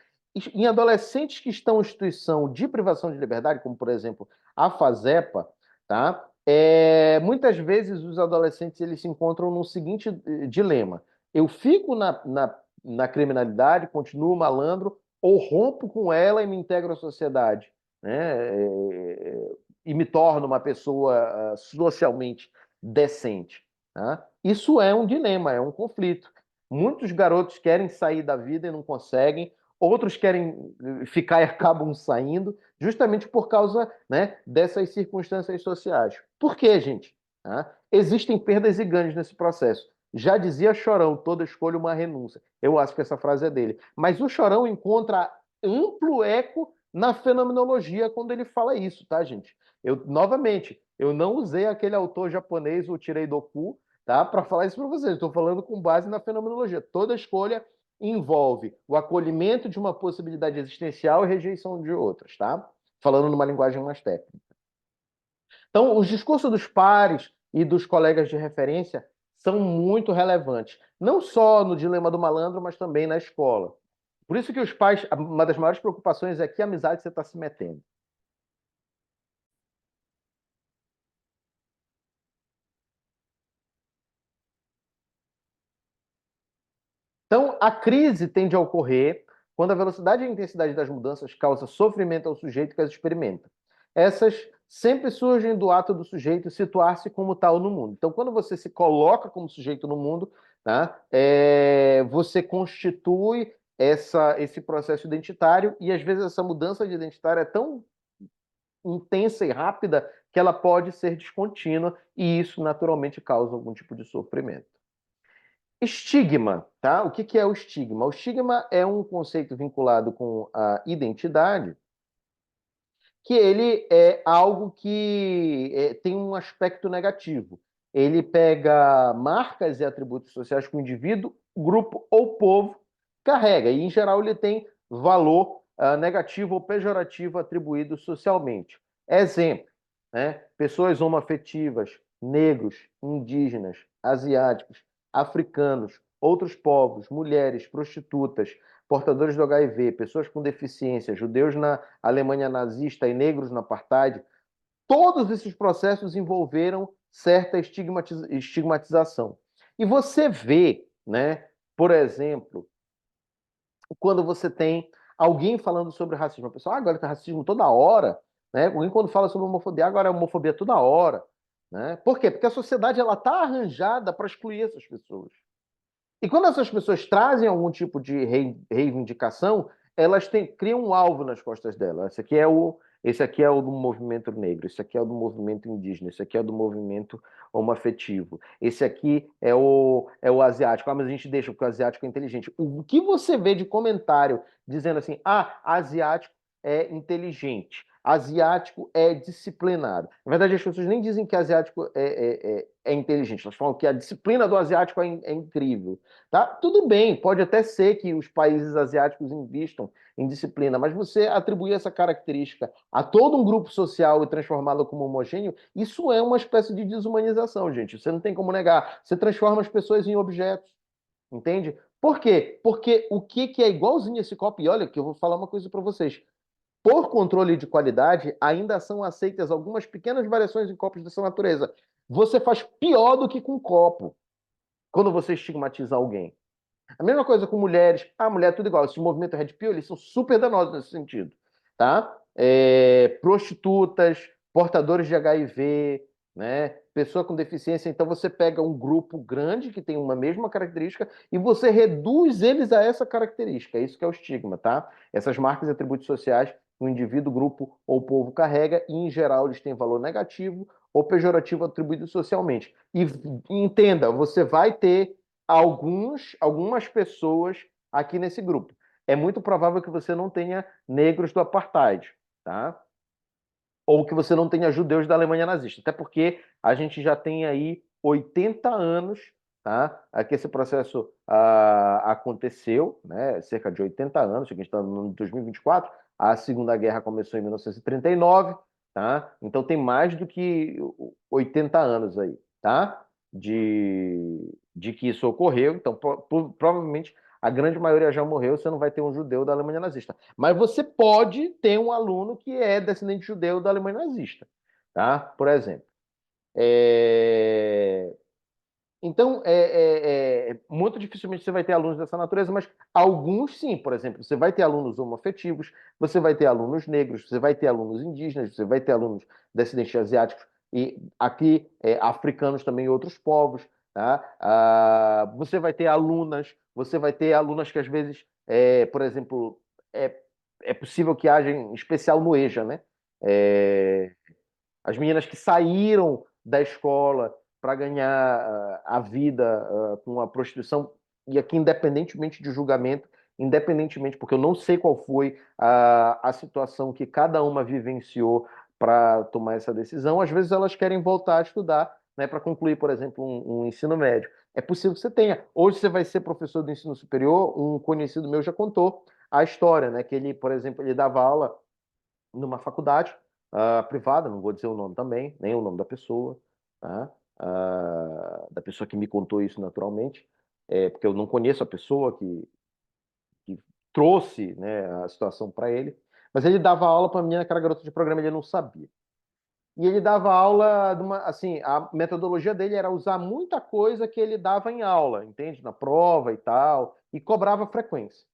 Em adolescentes que estão em instituição de privação de liberdade, como por exemplo a FASEPA, tá? Muitas vezes os adolescentes eles se encontram no seguinte dilema: eu fico na criminalidade, continuo malandro, ou rompo com ela e me integro à sociedade, né? E me torno uma pessoa socialmente decente. Tá? Isso é um dilema, é um conflito. Muitos garotos querem sair da vida e não conseguem, outros querem ficar e acabam saindo, justamente por causa, né, dessas circunstâncias sociais. Por quê, gente? Tá? Existem perdas e ganhos nesse processo. Já dizia Chorão, toda escolha uma renúncia. Eu acho que essa frase é dele. Mas o Chorão encontra amplo eco na fenomenologia quando ele fala isso, tá, gente? Novamente, eu não usei aquele autor japonês, o Tirei Doku, tá, para falar isso para vocês. Estou falando com base na fenomenologia. Toda escolha envolve o acolhimento de uma possibilidade existencial e rejeição de outras, tá? Falando numa linguagem mais técnica. Então, os discursos dos pares e dos colegas de referência são muito relevantes, não só no dilema do malandro, mas também na escola. Por isso que os pais, uma das maiores preocupações é que amizade você está se metendo. Então, a crise tende a ocorrer quando a velocidade e a intensidade das mudanças causa sofrimento ao sujeito que as experimenta. Essas sempre surgem do ato do sujeito situar-se como tal no mundo. Então, quando você se coloca como sujeito no mundo, tá, você constitui esse processo identitário e, às vezes, essa mudança de identitário é tão intensa e rápida que ela pode ser descontínua e isso, naturalmente, causa algum tipo de sofrimento. Estigma, tá? O que que é o estigma? O estigma é um conceito vinculado com a identidade, que ele é algo que tem um aspecto negativo. Ele pega marcas e atributos sociais que o indivíduo, grupo ou povo carrega, e em geral ele tem valor negativo ou pejorativo atribuído socialmente. Exemplo, né? Pessoas homoafetivas, negros, indígenas, asiáticos, africanos, outros povos, mulheres, prostitutas, portadores do HIV, pessoas com deficiência, judeus na Alemanha nazista e negros na apartheid, todos esses processos envolveram certa estigmatização. E você vê, né, por exemplo, quando você tem alguém falando sobre racismo, a pessoa, agora tem racismo toda hora, né? Alguém quando fala sobre homofobia, agora é homofobia toda hora, né? Por quê? Porque a sociedade ela está arranjada para excluir essas pessoas. E quando essas pessoas trazem algum tipo de reivindicação, elas criam um alvo nas costas delas. Esse aqui é o do movimento negro, esse aqui é o do movimento indígena, esse aqui é o do movimento homoafetivo, esse aqui é o asiático. Ah, mas a gente deixa porque o asiático é inteligente. O que você vê de comentário dizendo assim, asiático é inteligente, asiático é disciplinado. Na verdade, as pessoas nem dizem que asiático é inteligente, elas falam que a disciplina do asiático é incrível. Tá? Tudo bem, pode até ser que os países asiáticos invistam em disciplina, mas você atribuir essa característica a todo um grupo social e transformá-lo como homogêneo, isso é uma espécie de desumanização, gente. Você não tem como negar. Você transforma as pessoas em objetos, entende? Por quê? Porque o que é igualzinho esse copo, e olha que eu vou falar uma coisa para vocês. Por controle de qualidade, ainda são aceitas algumas pequenas variações em copos dessa natureza. Você faz pior do que com copo quando você estigmatiza alguém. A mesma coisa com mulheres. Mulher é tudo igual. Esse movimento Red Pill, eles são super danosos nesse sentido. Tá? Prostitutas, portadores de HIV, né? Pessoa com deficiência, então você pega um grupo grande que tem uma mesma característica e você reduz eles a essa característica. É isso que é o estigma, tá? Essas marcas e atributos sociais que o indivíduo, grupo ou povo carrega e, em geral, eles têm valor negativo ou pejorativo atribuído socialmente. E entenda, você vai ter algumas pessoas aqui nesse grupo. É muito provável que você não tenha negros do apartheid, tá? Ou que você não tenha judeus da Alemanha nazista. Até porque a gente já tem aí 80 anos, tá? Que esse processo aconteceu, né? Cerca de 80 anos, a gente está no 2024, a Segunda Guerra começou em 1939, tá? Então tem mais do que 80 anos aí, tá? De que isso ocorreu. Então, provavelmente a grande maioria já morreu, você não vai ter um judeu da Alemanha nazista. Mas você pode ter um aluno que é descendente judeu da Alemanha nazista, tá? Por exemplo. Então, muito dificilmente você vai ter alunos dessa natureza, mas alguns sim. Por exemplo, você vai ter alunos homoafetivos, você vai ter alunos negros, você vai ter alunos indígenas, você vai ter alunos descendentes asiáticos e aqui africanos também e outros povos, tá? Você vai ter alunas que às vezes, por exemplo, é, é possível que haja, em especial no EJA, né? É, as meninas que saíram da escola para ganhar a vida com a prostituição, e aqui, independentemente de julgamento, independentemente, porque eu não sei qual foi a situação que cada uma vivenciou para tomar essa decisão, às vezes elas querem voltar a estudar, né, para concluir, por exemplo, um ensino médio. É possível que você tenha. Hoje você vai ser professor do ensino superior, um conhecido meu já contou a história, né, que ele, por exemplo, ele dava aula numa faculdade privada, não vou dizer o nome também, nem o nome da pessoa, tá? Da pessoa que me contou isso naturalmente, porque eu não conheço a pessoa que trouxe, né, a situação para ele, mas ele dava aula para a menina que era garota de programa, ele não sabia. E ele dava aula, assim, a metodologia dele era usar muita coisa que ele dava em aula, entende? Na prova e tal, e cobrava frequência.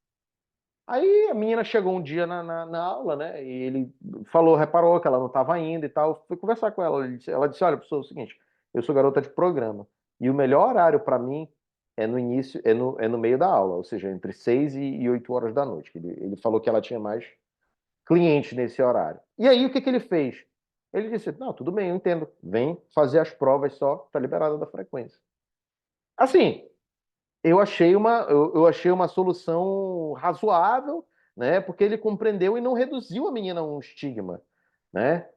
Aí a menina chegou um dia na aula, né? E ele falou, reparou que ela não estava indo e tal. Fui conversar com ela. Ela disse: Olha, professor, é o seguinte, eu sou garota de programa. E o melhor horário para mim é no início, é no meio da aula, ou seja, entre 6 e 8 horas da noite. Ele falou que ela tinha mais clientes nesse horário. E aí o que ele fez? Ele disse: Não, tudo bem, eu entendo. Vem fazer as provas só, tá liberada da frequência. Assim, eu achei uma solução razoável, né? Porque ele compreendeu e não reduziu a menina a um estigma, né?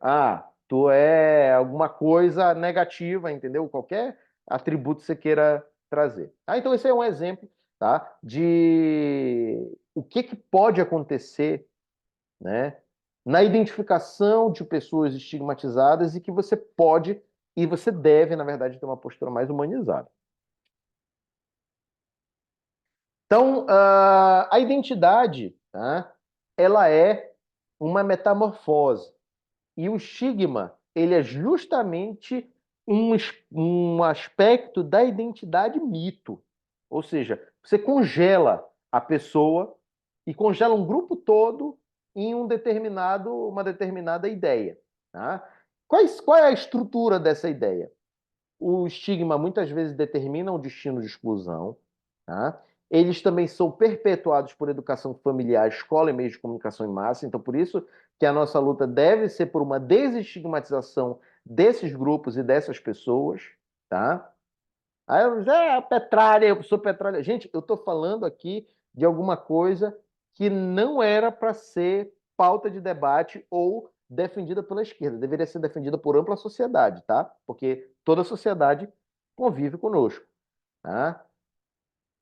Tu é alguma coisa negativa, entendeu? Qualquer atributo que você queira trazer. Então esse é um exemplo, tá? De o que pode acontecer, né? Na identificação de pessoas estigmatizadas e que você pode e você deve, na verdade, ter uma postura mais humanizada. Então, a identidade, tá? Ela é uma metamorfose. E o estigma, ele é justamente um aspecto da identidade mito. Ou seja, você congela a pessoa e congela um grupo todo em uma determinada ideia. Tá? Qual é a estrutura dessa ideia? O estigma muitas vezes determina um destino de exclusão, tá? Eles também são perpetuados por educação familiar, escola e meios de comunicação em massa. Então, por isso que a nossa luta deve ser por uma desestigmatização desses grupos e dessas pessoas, tá? Aí eu petralha, eu sou petralha. Gente, eu estou falando aqui de alguma coisa que não era para ser pauta de debate ou defendida pela esquerda. Deveria ser defendida por ampla sociedade, tá? Porque toda a sociedade convive conosco, tá?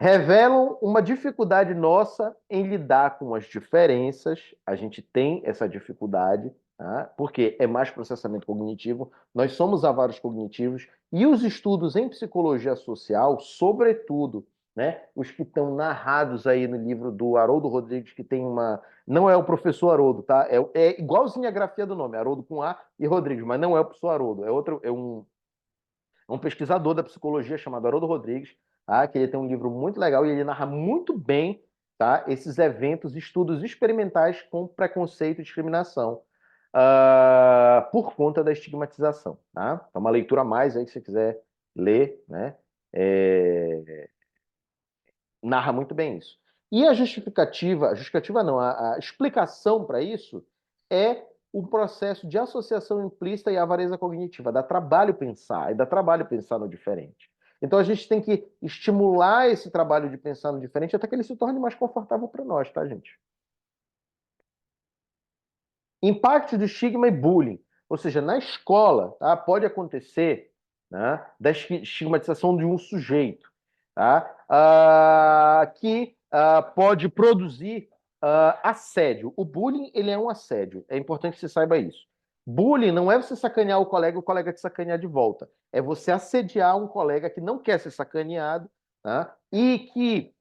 Revelam uma dificuldade nossa em lidar com as diferenças. A gente tem essa dificuldade, tá? Porque é mais processamento cognitivo. Nós somos avaros cognitivos e os estudos em psicologia social, sobretudo, né, os que estão narrados aí no livro do Haroldo Rodrigues, que tem uma. Não é o professor Haroldo, tá? É igualzinho a grafia do nome, Haroldo com A e Rodrigues, mas não é o professor Haroldo, é um pesquisador da psicologia chamado Haroldo Rodrigues, tá? Que ele tem um livro muito legal e ele narra muito bem, tá? Esses eventos, estudos experimentais com preconceito e discriminação. por conta da estigmatização, tá? É uma leitura a mais aí que você quiser ler, né? É, narra muito bem isso. E a justificativa não, a explicação para isso é o processo de associação implícita e avareza cognitiva, dá trabalho pensar, e dá trabalho pensar no diferente. Então a gente tem que estimular esse trabalho de pensar no diferente até que ele se torne mais confortável para nós, tá, gente? Impacto do estigma e bullying. Ou seja, na escola, tá, pode acontecer, né, da estigmatização de um sujeito, tá, que pode produzir assédio. O bullying, ele é um assédio. É importante que você saiba isso. Bullying não é você sacanear o colega te sacanear de volta. É você assediar um colega que não quer ser sacaneado, tá, e que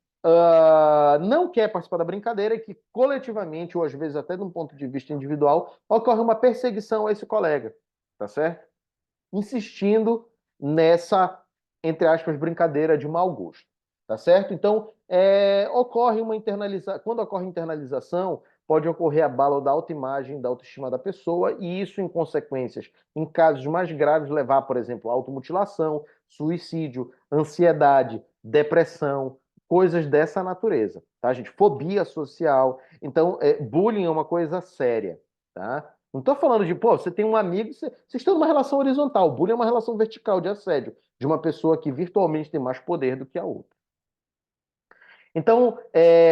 não quer participar da brincadeira e que coletivamente, ou às vezes até de um ponto de vista individual, ocorre uma perseguição a esse colega, tá certo? Insistindo nessa, entre aspas, brincadeira de mau gosto, tá certo? Então, ocorre uma internalização, quando ocorre internalização, pode ocorrer abalo da autoimagem, da autoestima da pessoa, e isso, em consequências, em casos mais graves, levar, por exemplo, a automutilação, suicídio, ansiedade, depressão, coisas dessa natureza, tá, gente? Fobia social. Então, bullying é uma coisa séria, tá? Não estou falando de, pô, você tem um amigo, vocês estão numa relação horizontal. O bullying é uma relação vertical de assédio, de uma pessoa que virtualmente tem mais poder do que a outra. Então,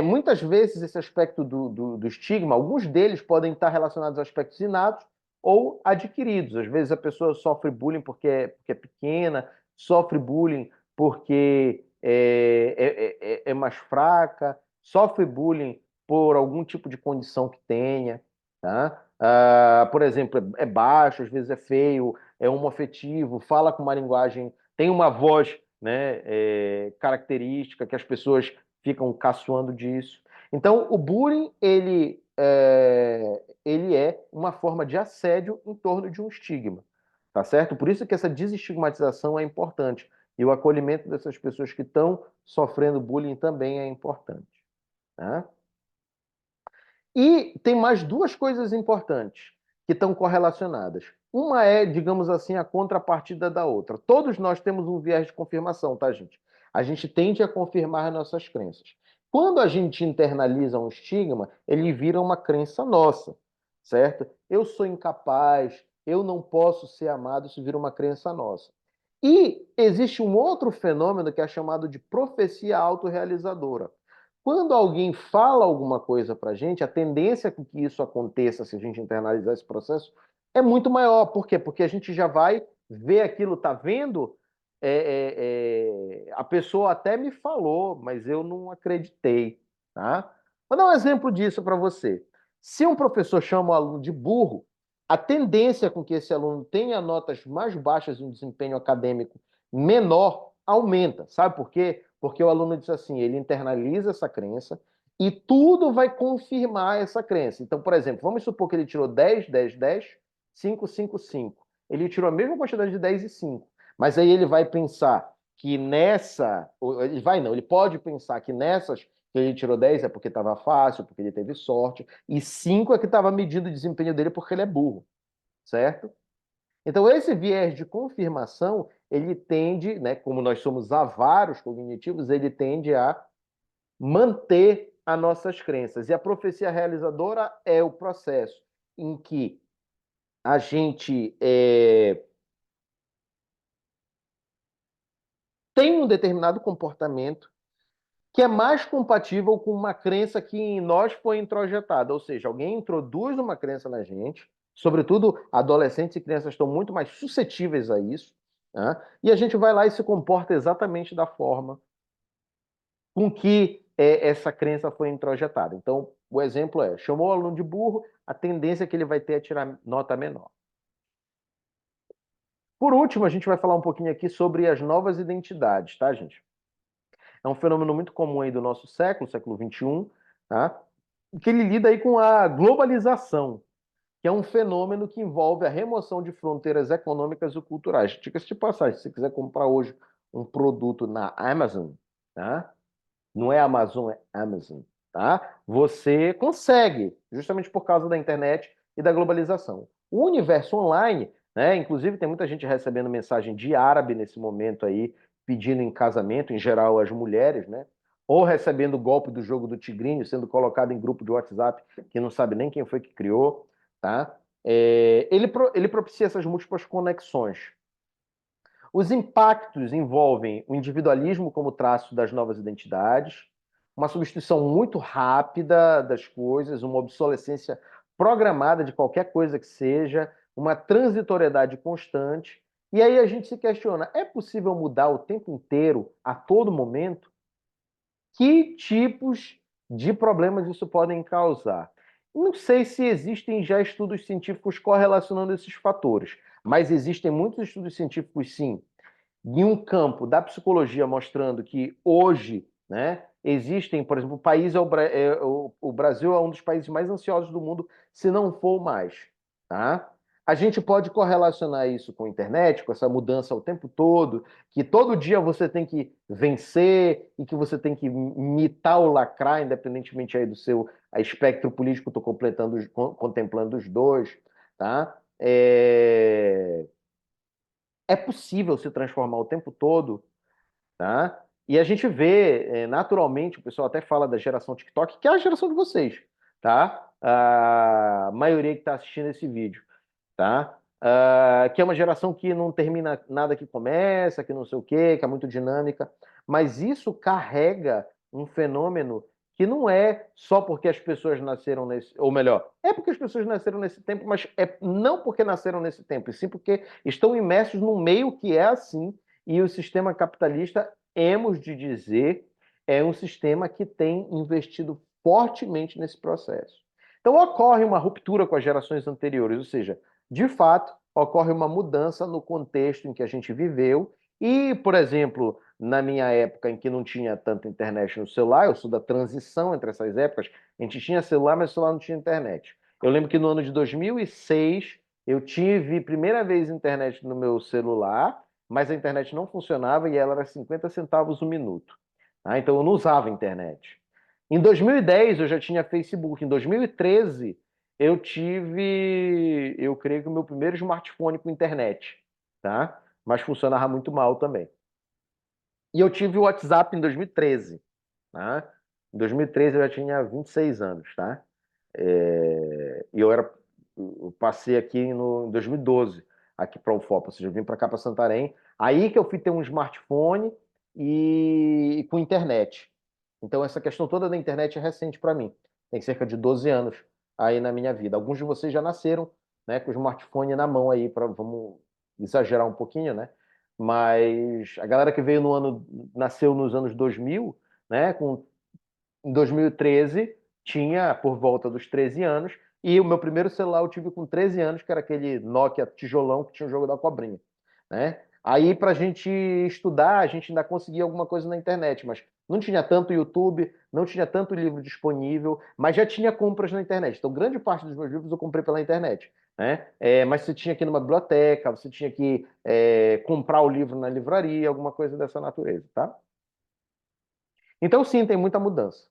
muitas vezes esse aspecto do estigma, alguns deles podem estar relacionados a aspectos inatos ou adquiridos. Às vezes a pessoa sofre bullying porque é pequena, sofre bullying porque é mais fraca, sofre bullying por algum tipo de condição que tenha, tá? Por exemplo, é baixo, às vezes é feio, é homoafetivo, fala com uma linguagem, tem uma voz, né, característica que as pessoas ficam caçoando disso. Então, o bullying, ele é uma forma de assédio em torno de um estigma, tá certo? Por isso que essa desestigmatização é importante. E o acolhimento dessas pessoas que estão sofrendo bullying também é importante, tá? E tem mais duas coisas importantes que estão correlacionadas. Uma é, digamos assim, a contrapartida da outra. Todos nós temos um viés de confirmação, tá, gente? A gente tende a confirmar nossas crenças. Quando a gente internaliza um estigma, ele vira uma crença nossa, certo? Eu sou incapaz, eu não posso ser amado, isso vira uma crença nossa. E existe um outro fenômeno que é chamado de profecia autorrealizadora. Quando alguém fala alguma coisa para a gente, a tendência com que isso aconteça, se a gente internalizar esse processo, é muito maior. Por quê? Porque a gente já vai ver aquilo, tá vendo? A pessoa até me falou, mas eu não acreditei, tá? Vou dar um exemplo disso para você. Se um professor chama o aluno de burro, a tendência com que esse aluno tenha notas mais baixas em desempenho acadêmico menor aumenta. Sabe por quê? Porque o aluno diz assim, ele internaliza essa crença e tudo vai confirmar essa crença. Então, por exemplo, vamos supor que ele tirou 10, 10, 10, 5, 5, 5. Ele tirou a mesma quantidade de 10 e 5. Mas aí ele vai pensar que nessa. Ele vai não, ele pode pensar que nessas que ele tirou 10 é porque estava fácil, porque ele teve sorte, e 5 é que estava medindo o desempenho dele porque ele é burro, certo? Então, esse viés de confirmação, ele tende, né, como nós somos avaros cognitivos, ele tende a manter as nossas crenças. E a profecia realizadora é o processo em que a gente tem um determinado comportamento que é mais compatível com uma crença que em nós foi introjetada. Ou seja, alguém introduz uma crença na gente, sobretudo adolescentes e crianças estão muito mais suscetíveis a isso, né? E a gente vai lá e se comporta exatamente da forma com que essa crença foi introjetada. Então, o exemplo é, chamou o aluno de burro, a tendência que ele vai ter é tirar nota menor. Por último, a gente vai falar um pouquinho aqui sobre as novas identidades, tá, gente? É um fenômeno muito comum aí do nosso século, século XXI, tá? Que ele lida aí com a globalização, que é um fenômeno que envolve a remoção de fronteiras econômicas e culturais. Diga-se de passagem, se você quiser comprar hoje um produto na Amazon, tá? Não é Amazon, é Amazon, tá? Você consegue, justamente por causa da internet, e da globalização. O universo online, né, inclusive tem muita gente recebendo mensagem de árabe nesse momento aí, pedindo em casamento, em geral as mulheres, né? Ou recebendo o golpe do jogo do Tigrinho, sendo colocado em grupo de WhatsApp que não sabe nem quem foi que criou, tá? Ele propicia essas múltiplas conexões. Os impactos envolvem o individualismo como traço das novas identidades, uma substituição muito rápida das coisas, uma obsolescência programada de qualquer coisa que seja, uma transitoriedade constante. E aí a gente se questiona: é possível mudar o tempo inteiro, a todo momento? Que tipos de problemas isso podem causar? Não sei se existem já estudos científicos correlacionando esses fatores, mas existem muitos estudos científicos, sim, em um campo da psicologia mostrando que hoje, né, existem, por exemplo, o país o Brasil é um dos países mais ansiosos do mundo, se não for o mais, tá? A gente pode correlacionar isso com a internet, com essa mudança o tempo todo, que todo dia você tem que vencer e que você tem que imitar ou lacrar, independentemente aí do seu espectro político, estou contemplando os dois, tá? É possível se transformar o tempo todo, tá? E a gente vê, naturalmente, o pessoal até fala da geração TikTok, que é a geração de vocês, tá? A maioria que está assistindo esse vídeo, tá? Que é uma geração que não termina nada que começa, que não sei o quê, que é muito dinâmica, mas isso carrega um fenômeno que não é só porque as pessoas nasceram nesse, ou melhor, é porque as pessoas nasceram nesse tempo, mas é não porque nasceram nesse tempo, e sim porque estão imersos num meio que é assim, e o sistema capitalista, hemos de dizer, é um sistema que tem investido fortemente nesse processo. Então ocorre uma ruptura com as gerações anteriores, ou seja, de fato, ocorre uma mudança no contexto em que a gente viveu. E, por exemplo, na minha época em que não tinha tanta internet no celular, eu sou da transição entre essas épocas, a gente tinha celular, mas o celular não tinha internet. Eu lembro que no ano de 2006 eu tive primeira vez internet no meu celular, mas a internet não funcionava e ela era 50 centavos o minuto. Tá? Então eu não usava internet. Em 2010 eu já tinha Facebook. Em 2013 eu tive, eu creio que o meu primeiro smartphone com internet, tá? Mas funcionava muito mal também. E eu tive o WhatsApp em 2013, tá? Em 2013 eu já tinha 26 anos, tá? E eu passei aqui em 2012, aqui para o UFOP, ou seja, eu vim para cá para Santarém. Aí que eu fui ter um smartphone e com internet. Então essa questão toda da internet é recente para mim. Tem cerca de 12 anos aí na minha vida. Alguns de vocês já nasceram, né, com o smartphone na mão aí, vamos exagerar um pouquinho, né? Mas a galera que veio nasceu nos anos 2000, né, em 2013, tinha por volta dos 13 anos, e o meu primeiro celular eu tive com 13 anos, que era aquele Nokia tijolão que tinha o jogo da cobrinha, né? Aí, para a gente estudar, a gente ainda conseguia alguma coisa na internet, mas não tinha tanto YouTube, não tinha tanto livro disponível, mas já tinha compras na internet. Então, grande parte dos meus livros eu comprei pela internet, né? Mas você tinha que ir numa biblioteca, você tinha que comprar o livro na livraria, alguma coisa dessa natureza, tá? Então, sim, tem muita mudança.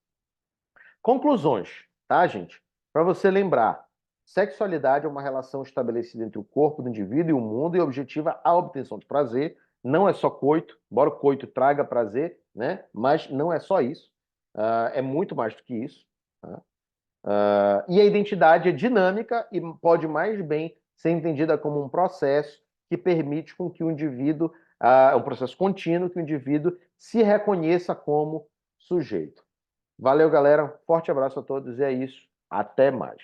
Conclusões, tá, gente? Para você lembrar, sexualidade é uma relação estabelecida entre o corpo do indivíduo e o mundo e objetiva a obtenção de prazer. Não é só coito, embora o coito traga prazer, né? Mas não é só isso. É muito mais do que isso. Tá? E a identidade é dinâmica e pode mais bem ser entendida como um processo que permite com que o indivíduo, um processo contínuo, que o indivíduo se reconheça como sujeito. Valeu, galera. Forte abraço a todos e é isso. Até mais.